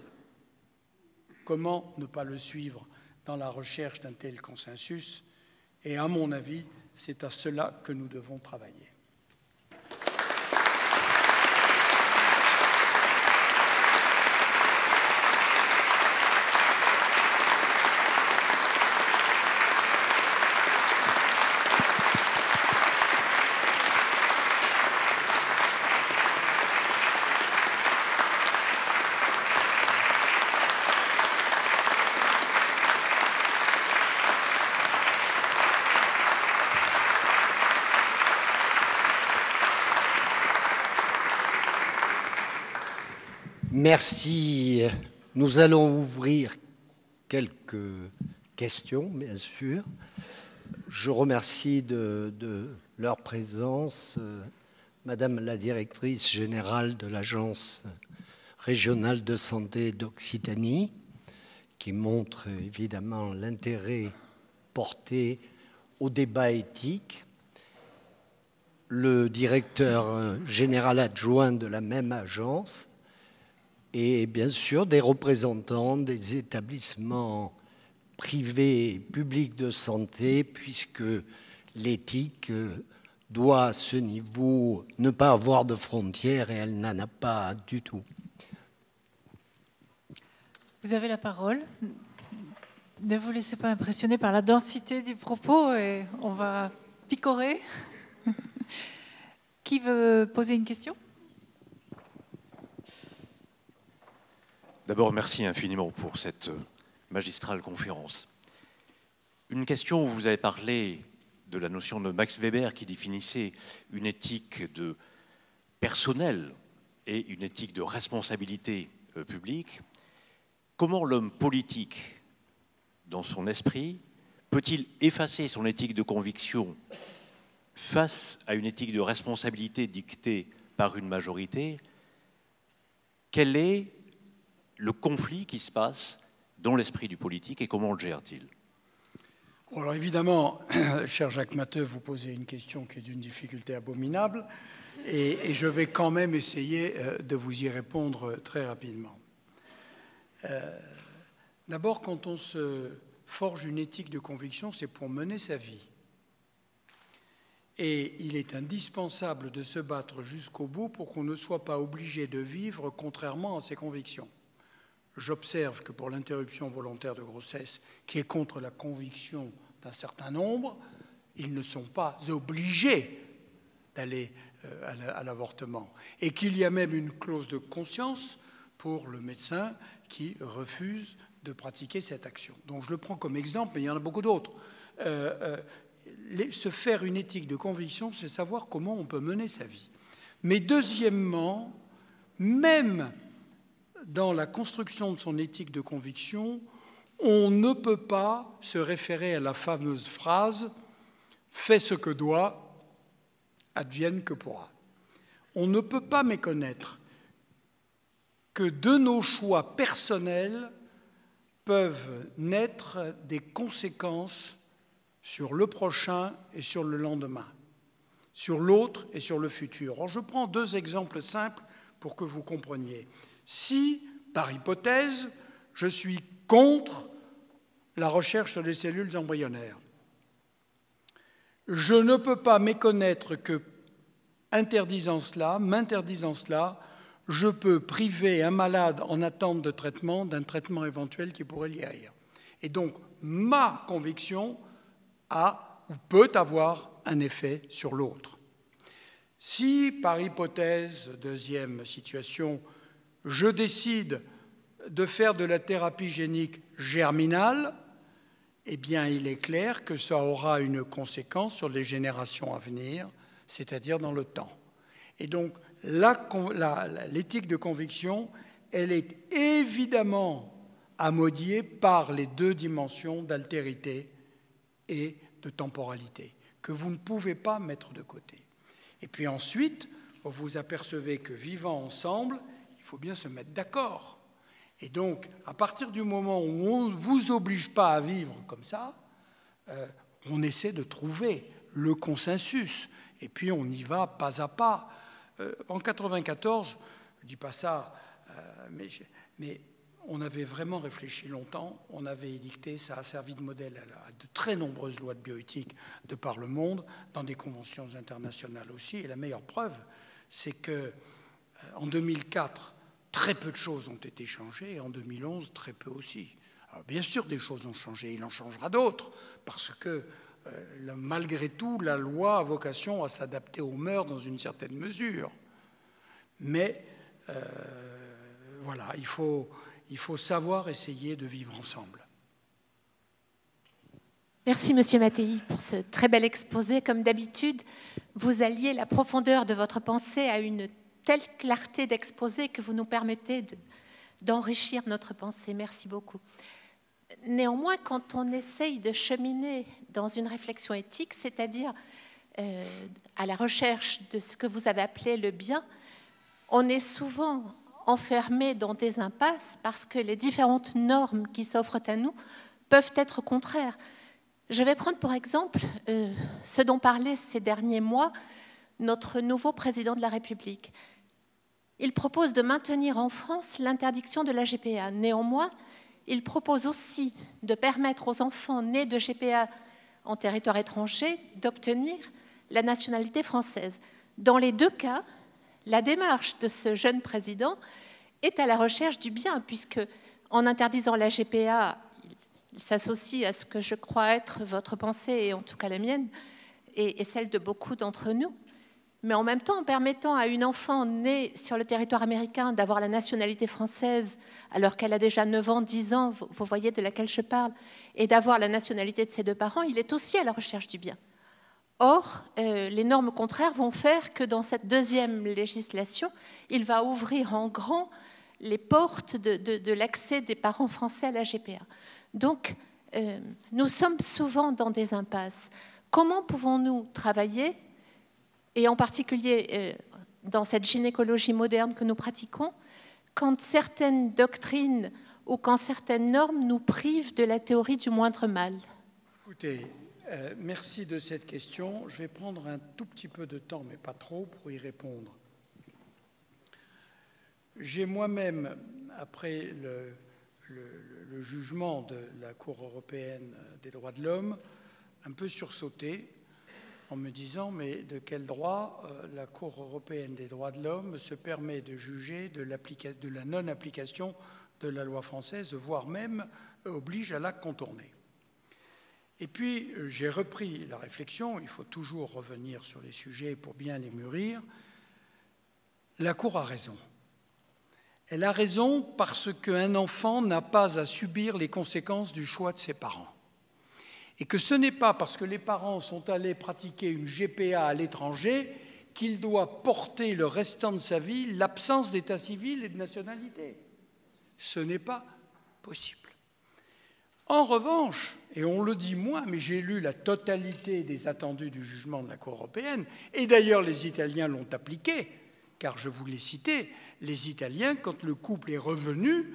Comment ne pas le suivre dans la recherche d'un tel consensus? Et à mon avis, c'est à cela que nous devons travailler. Merci. Nous allons ouvrir quelques questions, bien sûr. Je remercie de leur présence Madame la directrice générale de l'Agence régionale de santé d'Occitanie, qui montre évidemment l'intérêt porté au débat éthique, le directeur général adjoint de la même agence, et bien sûr des représentants des établissements privés et publics de santé, puisque l'éthique doit à ce niveau ne pas avoir de frontières, et elle n'en a pas du tout. Vous avez la parole. Ne vous laissez pas impressionner par la densité du propos et on va picorer. Qui veut poser une question ? D'abord, merci infiniment pour cette magistrale conférence. Une question où vous avez parlé de la notion de Max Weber qui définissait une éthique de personnelle et une éthique de responsabilité publique. Comment l'homme politique, dans son esprit, peut-il effacer son éthique de conviction face à une éthique de responsabilité dictée par une majorité? Quel est le conflit qui se passe dans l'esprit du politique et comment le gère-t-il? Alors évidemment, cher Jacques Matteux, vous posez une question qui est d'une difficulté abominable et je vais quand même essayer de vous y répondre très rapidement. D'abord, quand on se forge une éthique de conviction, c'est pour mener sa vie. Et il est indispensable de se battre jusqu'au bout pour qu'on ne soit pas obligé de vivre contrairement à ses convictions. J'observe que pour l'interruption volontaire de grossesse, qui est contre la conviction d'un certain nombre, ils ne sont pas obligés d'aller à l'avortement. Et qu'il y a même une clause de conscience pour le médecin qui refuse de pratiquer cette action. Donc je le prends comme exemple, mais il y en a beaucoup d'autres. Se faire une éthique de conviction, c'est savoir comment on peut mener sa vie. Mais deuxièmement, même dans la construction de son éthique de conviction, On ne peut pas se référer à la fameuse phrase « fais ce que doit, advienne que pourra ». On ne peut pas méconnaître que de nos choix personnels peuvent naître des conséquences sur le prochain et sur le lendemain, sur l'autre et sur le futur. Alors, je prends 2 exemples simples pour que vous compreniez. Si, par hypothèse, je suis contre la recherche sur les cellules embryonnaires, je ne peux pas méconnaître que, m'interdisant cela, je peux priver un malade en attente de traitement d'un traitement éventuel qui pourrait l'y haïr. Et donc, ma conviction a ou peut avoir un effet sur l'autre. Si, par hypothèse, 2e situation, je décide de faire de la thérapie génique germinale, eh bien, il est clair que ça aura une conséquence sur les générations à venir, c'est-à-dire dans le temps. Et donc, l'éthique de conviction, elle est évidemment amodiée par les 2 dimensions d'altérité et de temporalité, que vous ne pouvez pas mettre de côté. Et puis ensuite, vous vous apercevez que vivant ensemble, il faut bien se mettre d'accord. Et donc, à partir du moment où on ne vous oblige pas à vivre comme ça, on essaie de trouver le consensus. Et puis on y va pas à pas. En 1994, je ne dis pas ça, mais on avait vraiment réfléchi longtemps, on avait édicté, ça a servi de modèle à de très nombreuses lois de bioéthique de par le monde, dans des conventions internationales aussi. Et la meilleure preuve, c'est qu'en 2004, très peu de choses ont été changées, et en 2011, très peu aussi. Alors, bien sûr, des choses ont changé, il en changera d'autres, parce que malgré tout, la loi a vocation à s'adapter aux mœurs dans une certaine mesure. Mais voilà, il faut savoir essayer de vivre ensemble. Merci Monsieur Mattei pour ce très bel exposé. Comme d'habitude, vous alliez la profondeur de votre pensée à une telle clarté d'exposé que vous nous permettez d'enrichir notre pensée. Merci beaucoup. Néanmoins, quand on essaye de cheminer dans une réflexion éthique, c'est-à-dire à la recherche de ce que vous avez appelé le bien, on est souvent enfermé dans des impasses parce que les différentes normes qui s'offrent à nous peuvent être contraires. Je vais prendre pour exemple ce dont parlait ces derniers mois notre nouveau président de la République. Il propose de maintenir en France l'interdiction de la GPA. Néanmoins, il propose aussi de permettre aux enfants nés de GPA en territoire étranger d'obtenir la nationalité française. Dans les 2 cas, la démarche de ce jeune président est à la recherche du bien, puisque en interdisant la GPA, il s'associe à ce que je crois être votre pensée, et en tout cas la mienne, et celle de beaucoup d'entre nous. Mais en même temps, en permettant à une enfant née sur le territoire américain d'avoir la nationalité française, alors qu'elle a déjà 9 ans, 10 ans, vous voyez de laquelle je parle, et d'avoir la nationalité de ses 2 parents, il est aussi à la recherche du bien. Or, les normes contraires vont faire que dans cette 2e législation, il va ouvrir en grand les portes de l'accès des parents français à la GPA. Donc, nous sommes souvent dans des impasses. Comment pouvons-nous travailler, et en particulier dans cette gynécologie moderne que nous pratiquons, quand certaines doctrines ou quand certaines normes nous privent de la théorie du moindre mal? Écoutez, merci de cette question. Je vais prendre un tout petit peu de temps, mais pas trop, pour y répondre. J'ai moi-même, après le jugement de la Cour européenne des droits de l'homme, un peu sursauté en me disant, mais de quel droit la Cour européenne des droits de l'homme se permet de juger de la non-application de la loi française, voire même oblige à la contourner. Et puis, j'ai repris la réflexion, il faut toujours revenir sur les sujets pour bien les mûrir. La Cour a raison. Elle a raison parce qu'un enfant n'a pas à subir les conséquences du choix de ses parents. Et que ce n'est pas parce que les parents sont allés pratiquer une GPA à l'étranger qu'il doit porter le restant de sa vie l'absence d'état civil et de nationalité. Ce n'est pas possible. En revanche, et on le dit moi, mais j'ai lu la totalité des attendus du jugement de la Cour européenne, et d'ailleurs les Italiens l'ont appliqué, car je vous l'ai cité, les Italiens, quand le couple est revenu,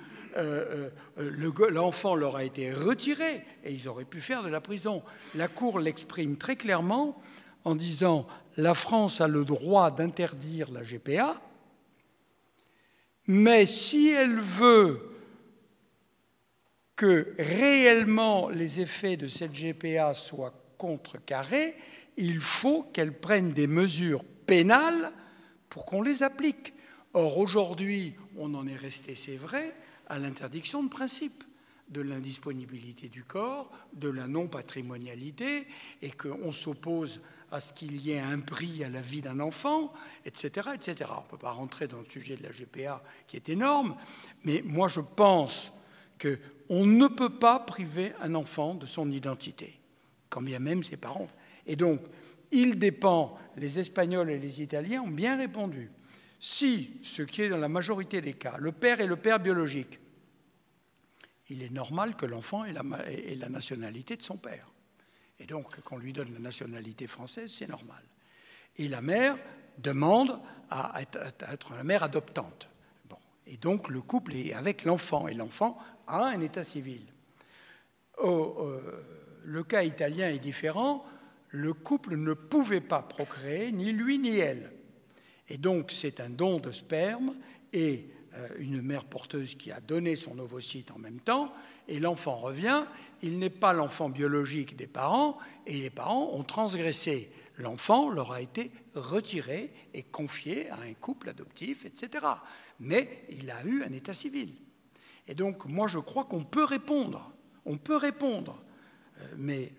l'enfant leur a été retiré et ils auraient pu faire de la prison. La Cour l'exprime très clairement en disant « La France a le droit d'interdire la GPA, mais si elle veut que réellement les effets de cette GPA soient contrecarrés, il faut qu'elle prenne des mesures pénales pour qu'on les applique. » Or, aujourd'hui, on en est resté, c'est vrai, à l'interdiction de principe de l'indisponibilité du corps, de la non-patrimonialité, et qu'on s'oppose à ce qu'il y ait un prix à la vie d'un enfant, etc., etc. On ne peut pas rentrer dans le sujet de la GPA qui est énorme, mais moi je pense qu'on ne peut pas priver un enfant de son identité, quand bien même ses parents. Et donc, il dépend, les Espagnols et les Italiens ont bien répondu. Si, ce qui est dans la majorité des cas, le père est le père biologique, il est normal que l'enfant ait la nationalité de son père. Et donc, qu'on lui donne la nationalité française, c'est normal. Et la mère demande à être la mère adoptante. Bon. Et donc, le couple est avec l'enfant, et l'enfant a un état civil. Le cas italien est différent. Le couple ne pouvait pas procréer, ni lui ni elle. Et donc, c'est un don de sperme et une mère porteuse qui a donné son ovocyte en même temps, et l'enfant revient, il n'est pas l'enfant biologique des parents, et les parents ont transgressé. L'enfant leur a été retiré et confié à un couple adoptif, etc. Mais il a eu un état civil. Et donc, moi, je crois qu'on peut répondre. On peut répondre. Mais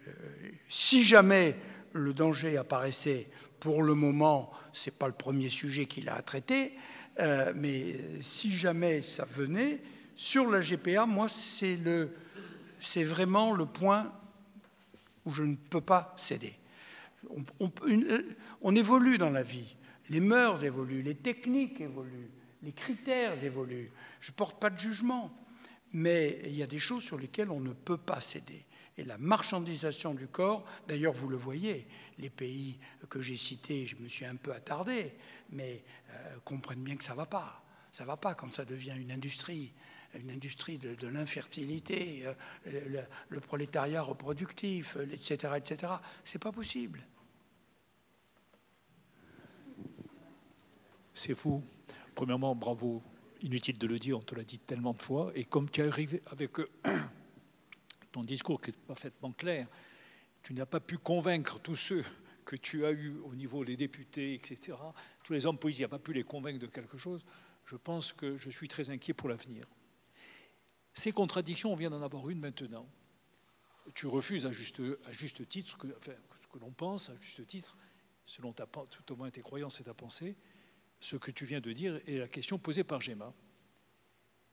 si jamais le danger apparaissait, pour le moment, ce n'est pas le premier sujet qu'il a à traiter, mais si jamais ça venait, sur la GPA, moi, c'est vraiment le point où je ne peux pas céder. On évolue dans la vie, les mœurs évoluent, les techniques évoluent, les critères évoluent. Je ne porte pas de jugement, mais il y a des choses sur lesquelles on ne peut pas céder. Et la marchandisation du corps, d'ailleurs vous le voyez, les pays que j'ai cités, je me suis un peu attardé, mais comprennent bien que ça ne va pas. Ça ne va pas quand ça devient une industrie de l'infertilité, le prolétariat reproductif, etc., etc. Ce n'est pas possible. C'est fou. Premièrement, bravo. Inutile de le dire, on te l'a dit tellement de fois. Et comme tu es arrivé avec ton discours qui est parfaitement clair, tu n'as pas pu convaincre tous ceux que tu as eus au niveau des députés, etc., tous les hommes politiques, tu n'as pas pu les convaincre de quelque chose. Je pense que je suis très inquiet pour l'avenir. Ces contradictions, on vient d'en avoir une maintenant. Tu refuses à juste titre ce que l'on pense, à juste titre, selon tout au moins tes croyances et ta pensée, ce que tu viens de dire est la question posée par Gemma.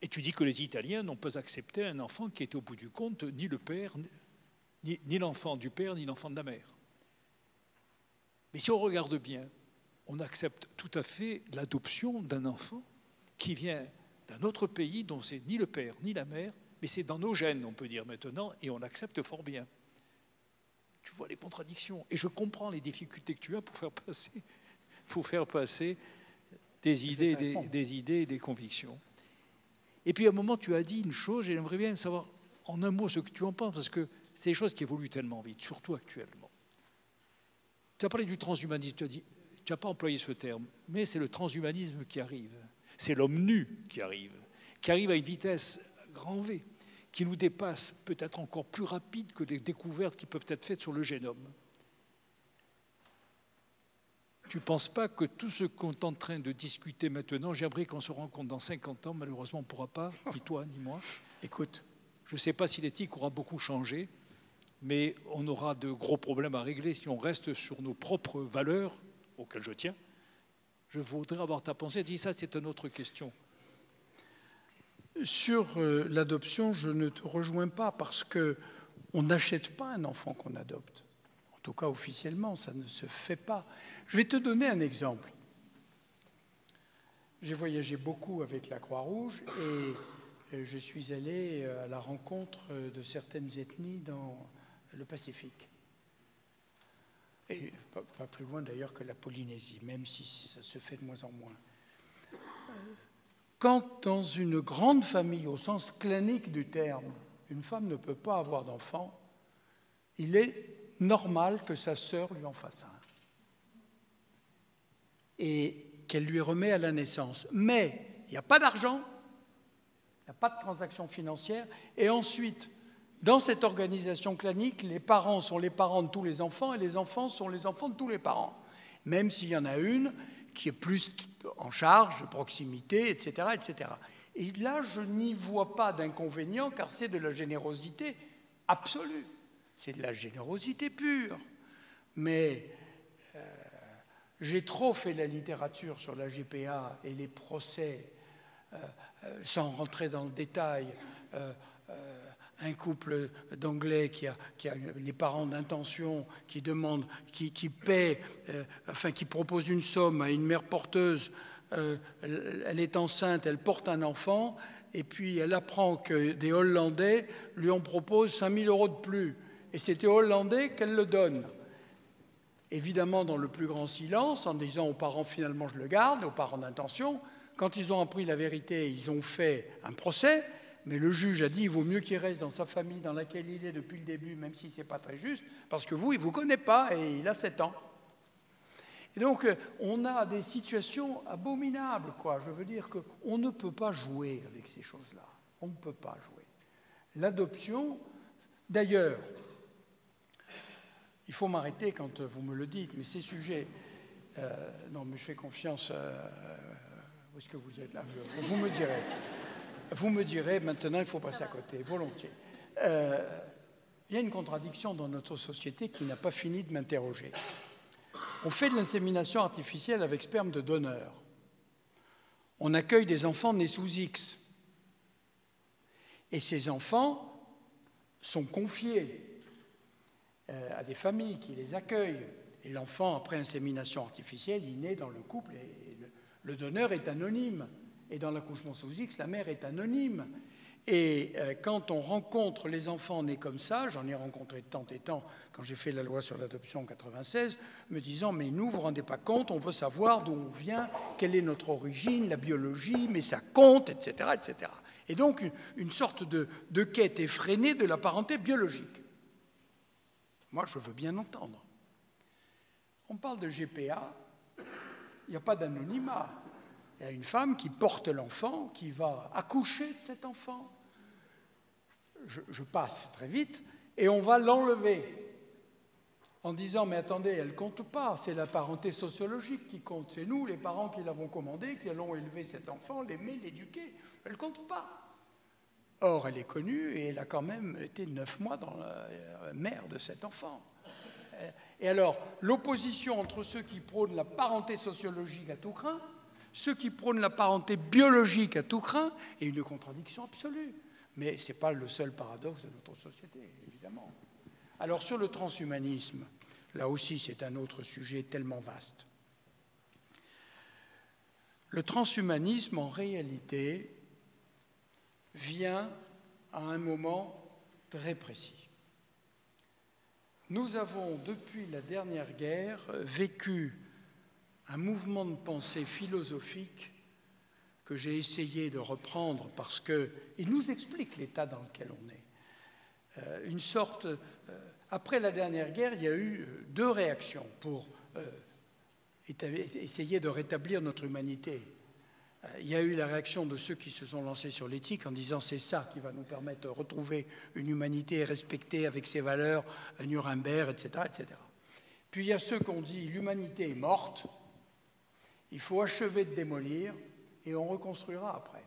Et tu dis que les Italiens n'ont pas accepté un enfant qui était au bout du compte ni le père, ni l'enfant du père, ni l'enfant de la mère. Mais si on regarde bien, on accepte tout à fait l'adoption d'un enfant qui vient d'un autre pays dont c'est ni le père ni la mère, mais c'est dans nos gènes, on peut dire maintenant, et on l'accepte fort bien. Tu vois les contradictions. Et je comprends les difficultés que tu as pour faire passer des idées et des convictions. Et puis à un moment, tu as dit une chose, et j'aimerais bien savoir en un mot ce que tu en penses, parce que c'est des choses qui évoluent tellement vite, surtout actuellement. Tu as parlé du transhumanisme, tu n'as pas employé ce terme, mais c'est le transhumanisme qui arrive. C'est l'homme nu qui arrive à une vitesse grand V, qui nous dépasse peut-être encore plus rapide que les découvertes qui peuvent être faites sur le génome. Tu ne penses pas que tout ce qu'on est en train de discuter maintenant, j'aimerais qu'on se rencontre dans 50 ans, malheureusement on ne pourra pas, ni toi ni moi. Écoute, je ne sais pas si l'éthique aura beaucoup changé, mais on aura de gros problèmes à régler si on reste sur nos propres valeurs, auxquelles je tiens. Je voudrais avoir ta pensée. Dis ça, c'est une autre question. Sur l'adoption, je ne te rejoins pas parce qu'on n'achète pas un enfant qu'on adopte. En tout cas, officiellement, ça ne se fait pas. Je vais te donner un exemple. J'ai voyagé beaucoup avec la Croix-Rouge et je suis allé à la rencontre de certaines ethnies dans le Pacifique. Et pas plus loin d'ailleurs que la Polynésie, même si ça se fait de moins en moins. Quand dans une grande famille, au sens clanique du terme, une femme ne peut pas avoir d'enfant, il est normal que sa sœur lui en fasse un. Et qu'elle lui remet à la naissance. Mais il n'y a pas d'argent, il n'y a pas de transaction financière. Et ensuite, dans cette organisation clanique, les parents sont les parents de tous les enfants et les enfants sont les enfants de tous les parents. Même s'il y en a une qui est plus en charge, de proximité, etc., etc. Et là, je n'y vois pas d'inconvénient car c'est de la générosité absolue. C'est de la générosité pure. Mais j'ai trop fait la littérature sur la GPA et les procès, sans rentrer dans le détail, un couple d'Anglais qui a les parents d'intention qui demandent, qui paient, qui proposent une somme à une mère porteuse, elle est enceinte, elle porte un enfant, et puis elle apprend que des Hollandais lui en proposent 5 000 € de plus. Et c'est aux Hollandais qu'elle le donne. Évidemment, dans le plus grand silence, en disant aux parents, finalement, je le garde, aux parents d'intention. Quand ils ont appris la vérité, ils ont fait un procès, mais le juge a dit, il vaut mieux qu'il reste dans sa famille dans laquelle il est depuis le début, même si ce n'est pas très juste, parce que vous, il ne vous connaît pas et il a 7 ans. Et donc, on a des situations abominables, quoi. Je veux dire qu'on ne peut pas jouer avec ces choses-là. On ne peut pas jouer. L'adoption, d'ailleurs, il faut m'arrêter quand vous me le dites, mais ces sujets... non, mais je fais confiance... où est-ce que vous êtes là? Vous me direz. Vous me direz, maintenant, il faut passer à côté, volontiers. Il y a une contradiction dans notre société qui n'a pas fini de m'interroger. On fait de l'insémination artificielle avec sperme de donneur. On accueille des enfants nés sous X. Et ces enfants sont confiés à des familles qui les accueillent. Et l'enfant, après insémination artificielle, il naît dans le couple et le donneur est anonyme. Et dans l'accouchement sous X, la mère est anonyme. Et quand on rencontre les enfants nés comme ça, j'en ai rencontré de temps et temps quand j'ai fait la loi sur l'adoption en 1996, me disant, mais nous, vous ne vous rendez pas compte, on veut savoir d'où on vient, quelle est notre origine, la biologie, mais ça compte, etc. etc. Et donc, une sorte de quête effrénée de la parenté biologique. Moi, je veux bien entendre. On parle de GPA, il n'y a pas d'anonymat. Il y a une femme qui porte l'enfant, qui va accoucher de cet enfant. Je passe très vite, et on va l'enlever en disant, mais attendez, elle ne compte pas, c'est la parenté sociologique qui compte. C'est nous, les parents, qui l'avons commandé, qui allons élever cet enfant, l'aimer, l'éduquer. Elle ne compte pas. Or, elle est connue, et elle a quand même été 9 mois dans la mère de cet enfant. Et alors, l'opposition entre ceux qui prônent la parenté sociologique à tout craint, ceux qui prônent la parenté biologique à tout craint, est une contradiction absolue. Mais ce n'est pas le seul paradoxe de notre société, évidemment. Alors, sur le transhumanisme, là aussi, c'est un autre sujet tellement vaste. Le transhumanisme, en réalité, vient à un moment très précis. Nous avons, depuis la dernière guerre, vécu un mouvement de pensée philosophique que j'ai essayé de reprendre parce qu'il nous explique l'état dans lequel on est. Une sorte... après la dernière guerre, il y a eu 2 réactions pour essayer de rétablir notre humanité. Il y a eu la réaction de ceux qui se sont lancés sur l'éthique en disant c'est ça qui va nous permettre de retrouver une humanité respectée avec ses valeurs, Nuremberg, etc., etc. Puis il y a ceux qui ont dit l'humanité est morte, il faut achever de démolir et on reconstruira après.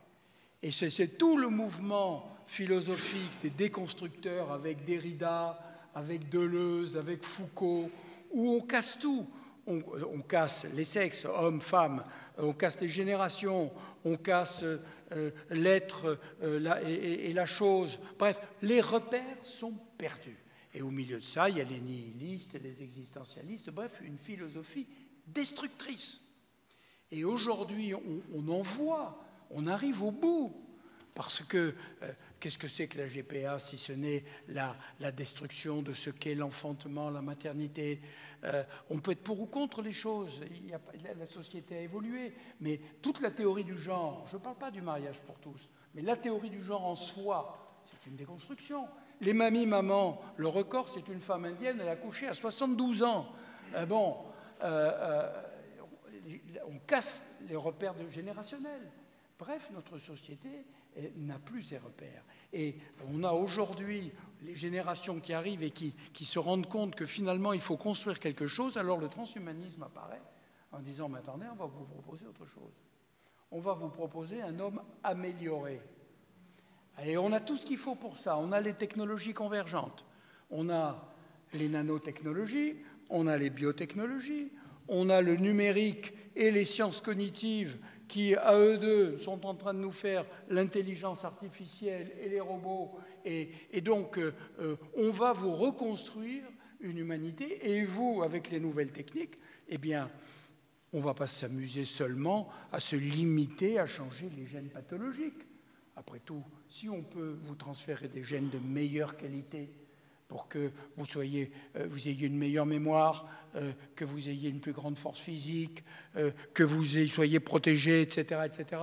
Et c'est tout le mouvement philosophique des déconstructeurs avec Derrida, avec Deleuze, avec Foucault, où on casse tout. On casse les sexes, hommes, femmes, on casse les générations, on casse l'être et la chose. Bref, les repères sont perdus. Et au milieu de ça, il y a les nihilistes, les existentialistes, bref, une philosophie destructrice. Et aujourd'hui, on en voit, on arrive au bout. Parce que, qu'est-ce que c'est que la GPA si ce n'est la destruction de ce qu'est l'enfantement, la maternité? On peut être pour ou contre les choses, la société a évolué, mais toute la théorie du genre, je ne parle pas du mariage pour tous, mais la théorie du genre en soi, c'est une déconstruction. Les mamies-mamans, le record, c'est une femme indienne, elle a accouché à 72 ans. On casse les repères générationnels. Bref, notre société n'a plus ces repères. Et on a aujourd'hui les générations qui arrivent et qui se rendent compte que finalement, il faut construire quelque chose. Alors le transhumanisme apparaît en disant, mais attendez, on va vous proposer autre chose. On va vous proposer un homme amélioré. Et on a tout ce qu'il faut pour ça. On a les technologies convergentes. On a les nanotechnologies, on a les biotechnologies, on a le numérique et les sciences cognitives qui, à eux deux, sont en train de nous faire l'intelligence artificielle et les robots. Et donc, on va vous reconstruire une humanité. Et vous, avec les nouvelles techniques, eh bien, on ne va pas s'amuser seulement à se limiter à changer les gènes pathologiques. Après tout, si on peut vous transférer des gènes de meilleure qualité pour que vous ayez une meilleure mémoire, que vous ayez une plus grande force physique, que vous soyez protégé, etc., etc.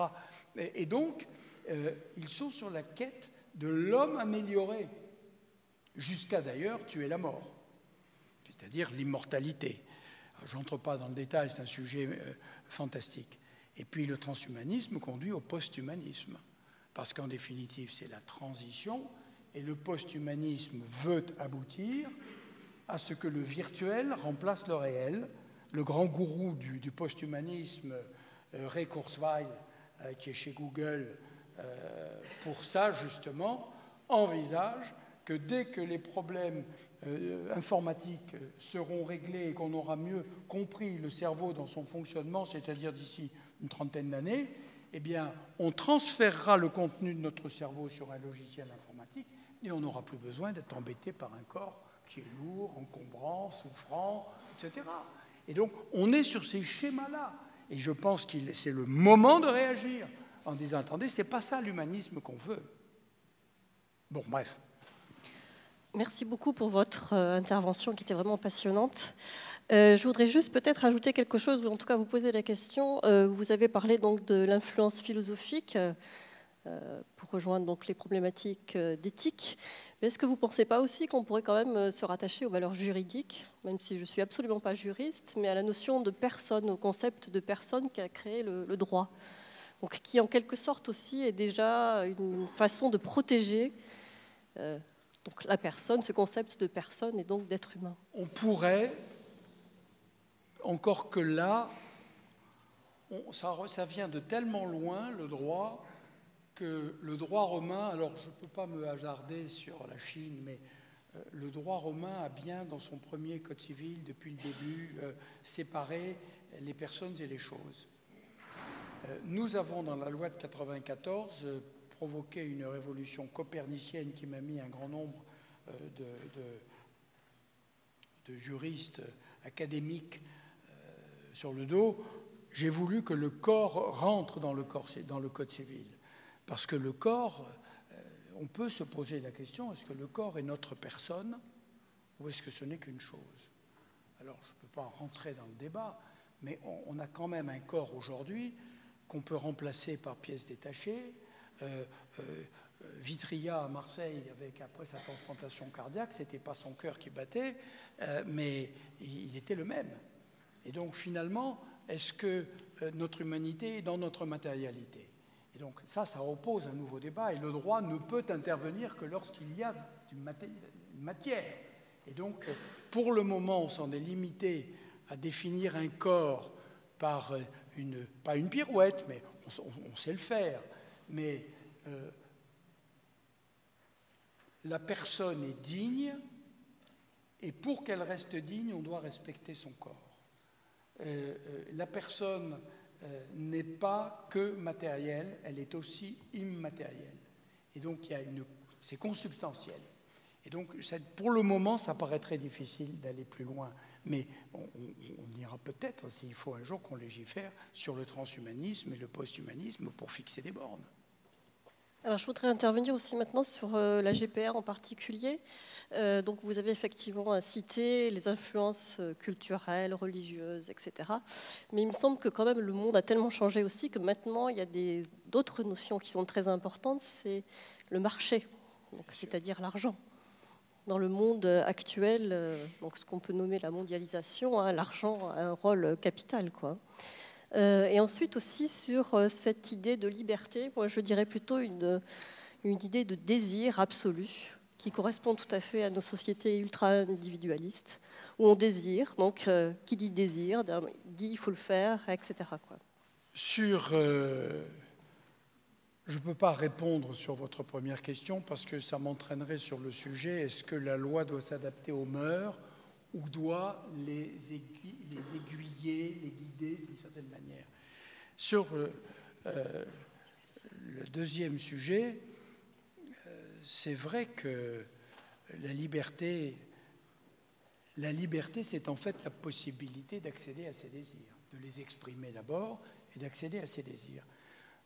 Et donc, ils sont sur la quête de l'homme amélioré, jusqu'à d'ailleurs tuer la mort, c'est-à-dire l'immortalité. Je n'entre pas dans le détail, c'est un sujet fantastique. Et puis le transhumanisme conduit au post-humanisme, parce qu'en définitive, c'est la transition, et le post-humanisme veut aboutir à ce que le virtuel remplace le réel. Le grand gourou du post-humanisme, Ray Kurzweil, qui est chez Google, pour ça justement, envisage que dès que les problèmes informatiques seront réglés et qu'on aura mieux compris le cerveau dans son fonctionnement, c'est-à-dire d'ici une trentaine d'années, eh bien, on transférera le contenu de notre cerveau sur un logiciel informatique et on n'aura plus besoin d'être embêté par un corps qui est lourd, encombrant, souffrant, etc. Et donc, on est sur ces schémas-là. Et je pense que c'est le moment de réagir en disant, attendez, c'est pas ça l'humanisme qu'on veut. Bon, bref. Merci beaucoup pour votre intervention qui était vraiment passionnante. Je voudrais juste peut-être ajouter quelque chose, ou en tout cas vous poser la question. Vous avez parlé donc de l'influence philosophique pour rejoindre donc les problématiques d'éthique. Mais est-ce que vous ne pensez pas aussi qu'on pourrait quand même se rattacher aux valeurs juridiques, même si je ne suis absolument pas juriste, mais à la notion de personne, au concept de personne qui a créé le droit, donc qui en quelque sorte aussi est déjà une façon de protéger donc la personne, ce concept de personne et donc d'être humain. On pourrait, encore que là, ça vient de tellement loin, le droit, que le droit romain, alors je ne peux pas me hasarder sur la Chine, mais le droit romain a bien, dans son premier code civil, depuis le début, séparé les personnes et les choses. Nous avons, dans la loi de 1994, provoqué une révolution copernicienne qui m'a mis un grand nombre de juristes académiques sur le dos. J'ai voulu que le corps rentre dans le code civil. Parce que le corps, on peut se poser la question, est-ce que le corps est notre personne ou est-ce que ce n'est qu'une chose? Alors, je ne peux pas rentrer dans le débat, mais on a quand même un corps aujourd'hui qu'on peut remplacer par pièces détachées. Vitria à Marseille, après sa transplantation cardiaque, ce n'était pas son cœur qui battait, mais il était le même. Et donc, finalement, est-ce que notre humanité est dans notre matérialité? Et donc ça oppose un nouveau débat, et le droit ne peut intervenir que lorsqu'il y a une matière. Et donc, pour le moment, on s'en est limité à définir un corps par pas une pirouette, mais on sait le faire. Mais la personne est digne, et pour qu'elle reste digne, on doit respecter son corps. La personne n'est pas que matérielle, elle est aussi immatérielle. Et donc, c'est consubstantiel. Et donc, pour le moment, ça paraît très difficile d'aller plus loin. Mais on ira peut-être, s'il faut un jour qu'on légifère, sur le transhumanisme et le post-humanisme pour fixer des bornes. Alors, je voudrais intervenir aussi maintenant sur la GPR en particulier. Donc, vous avez effectivement cité les influences culturelles, religieuses, etc. Mais il me semble que quand même le monde a tellement changé aussi que maintenant, il y a d'autres notions qui sont très importantes. C'est le marché, c'est-à-dire l'argent. Dans le monde actuel, donc ce qu'on peut nommer la mondialisation, hein, l'argent a un rôle capital, quoi. Et ensuite aussi sur cette idée de liberté, moi je dirais plutôt une idée de désir absolu qui correspond tout à fait à nos sociétés ultra-individualistes, où on désire, donc qui dit désir, dit il faut le faire, etc. quoi. Je ne peux pas répondre sur votre première question parce que ça m'entraînerait sur le sujet, est-ce que la loi doit s'adapter aux mœurs ou doit les aiguiller, les guider d'une certaine manière. Sur le deuxième sujet, c'est vrai que la liberté, c'est en fait la possibilité d'accéder à ses désirs, de les exprimer d'abord et d'accéder à ses désirs.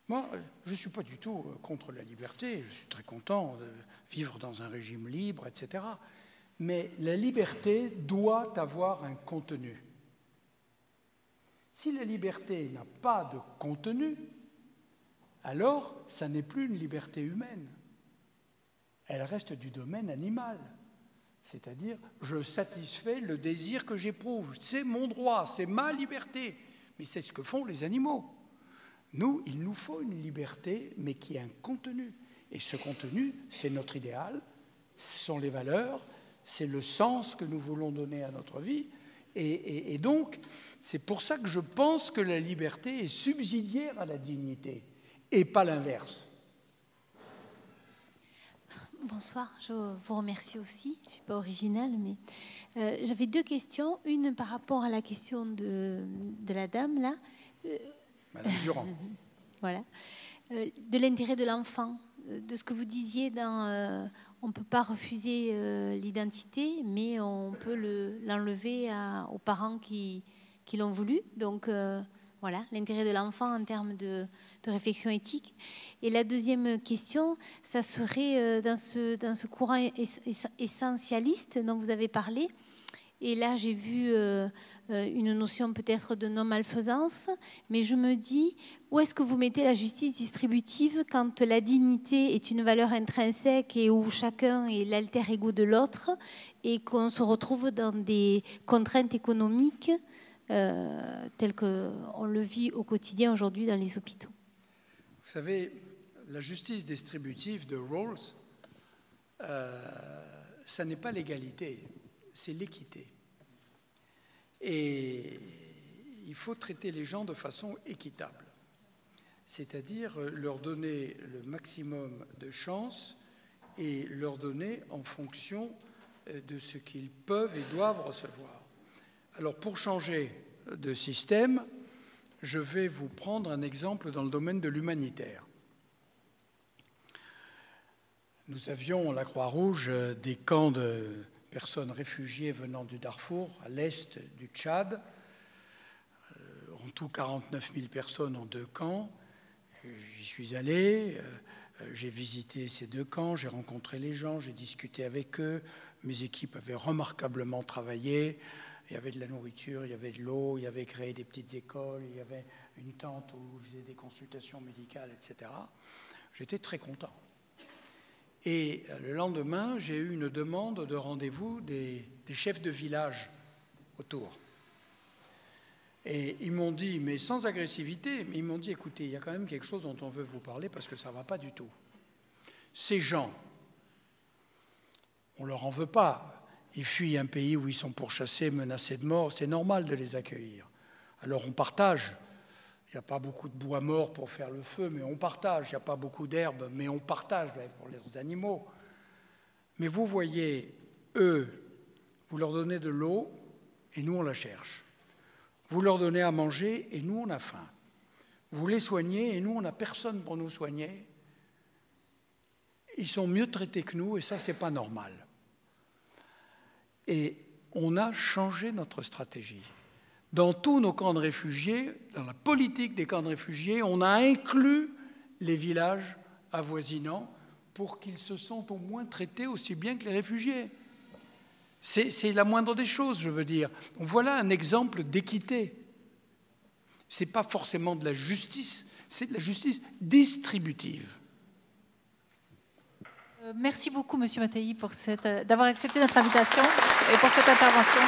Moi, je ne suis pas du tout contre la liberté, je suis très content de vivre dans un régime libre, etc. Mais la liberté doit avoir un contenu. Si la liberté n'a pas de contenu, alors ça n'est plus une liberté humaine. Elle reste du domaine animal. C'est-à-dire, je satisfais le désir que j'éprouve. C'est mon droit, c'est ma liberté. Mais c'est ce que font les animaux. Nous, il nous faut une liberté, mais qui a un contenu. Et ce contenu, c'est notre idéal, ce sont les valeurs, c'est le sens que nous voulons donner à notre vie. Et donc, c'est pour ça que je pense que la liberté est subsidiaire à la dignité, et pas l'inverse. Bonsoir, je vous remercie aussi. Je ne suis pas originale, mais j'avais deux questions. Une par rapport à la question de la dame, là. Madame Durand. Voilà. De l'intérêt de l'enfant. De ce que vous disiez dans... on ne peut pas refuser l'identité, mais on peut l'enlever aux parents qui l'ont voulu. Donc, voilà, l'intérêt de l'enfant en termes de réflexion éthique. Et la deuxième question, ça serait dans ce courant essentialiste dont vous avez parlé. Et là, j'ai vu une notion peut-être de non-malfaisance, mais je me dis, où est-ce que vous mettez la justice distributive quand la dignité est une valeur intrinsèque et où chacun est l'alter ego de l'autre et qu'on se retrouve dans des contraintes économiques telles qu'on le vit au quotidien aujourd'hui dans les hôpitaux? Vous savez, la justice distributive de Rawls, ça n'est pas l'égalité, c'est l'équité. Et il faut traiter les gens de façon équitable, c'est-à-dire leur donner le maximum de chances et leur donner en fonction de ce qu'ils peuvent et doivent recevoir. Alors pour changer de système, je vais vous prendre un exemple dans le domaine de l'humanitaire. Nous avions, la Croix-Rouge, des camps de personnes réfugiées venant du Darfour, à l'est du Tchad. En tout, 49 000 personnes en 2 camps. J'y suis allé, j'ai visité ces 2 camps, j'ai rencontré les gens, j'ai discuté avec eux. Mes équipes avaient remarquablement travaillé. Il y avait de la nourriture, il y avait de l'eau, il y avait créé des petites écoles, il y avait une tente où je faisais des consultations médicales, etc. J'étais très content. Et le lendemain, j'ai eu une demande de rendez-vous des chefs de village autour. Et ils m'ont dit, mais sans agressivité, mais ils m'ont dit, écoutez, il y a quand même quelque chose dont on veut vous parler parce que ça ne va pas du tout. Ces gens, on ne leur en veut pas. Ils fuient un pays où ils sont pourchassés, menacés de mort. C'est normal de les accueillir. Alors on partage. Il n'y a pas beaucoup de bois mort pour faire le feu, mais on partage. Il n'y a pas beaucoup d'herbe, mais on partage pour les animaux. Mais vous voyez, eux, vous leur donnez de l'eau et nous on la cherche. Vous leur donnez à manger et nous on a faim. Vous les soignez et nous on n'a personne pour nous soigner. Ils sont mieux traités que nous et ça c'est pas normal. Et on a changé notre stratégie. Dans tous nos camps de réfugiés, dans la politique des camps de réfugiés, on a inclus les villages avoisinants pour qu'ils se sentent au moins traités aussi bien que les réfugiés. C'est la moindre des choses, je veux dire. Donc voilà un exemple d'équité. Ce n'est pas forcément de la justice, c'est de la justice distributive. Merci beaucoup, Monsieur Mattei, d'avoir accepté notre invitation et pour cette intervention.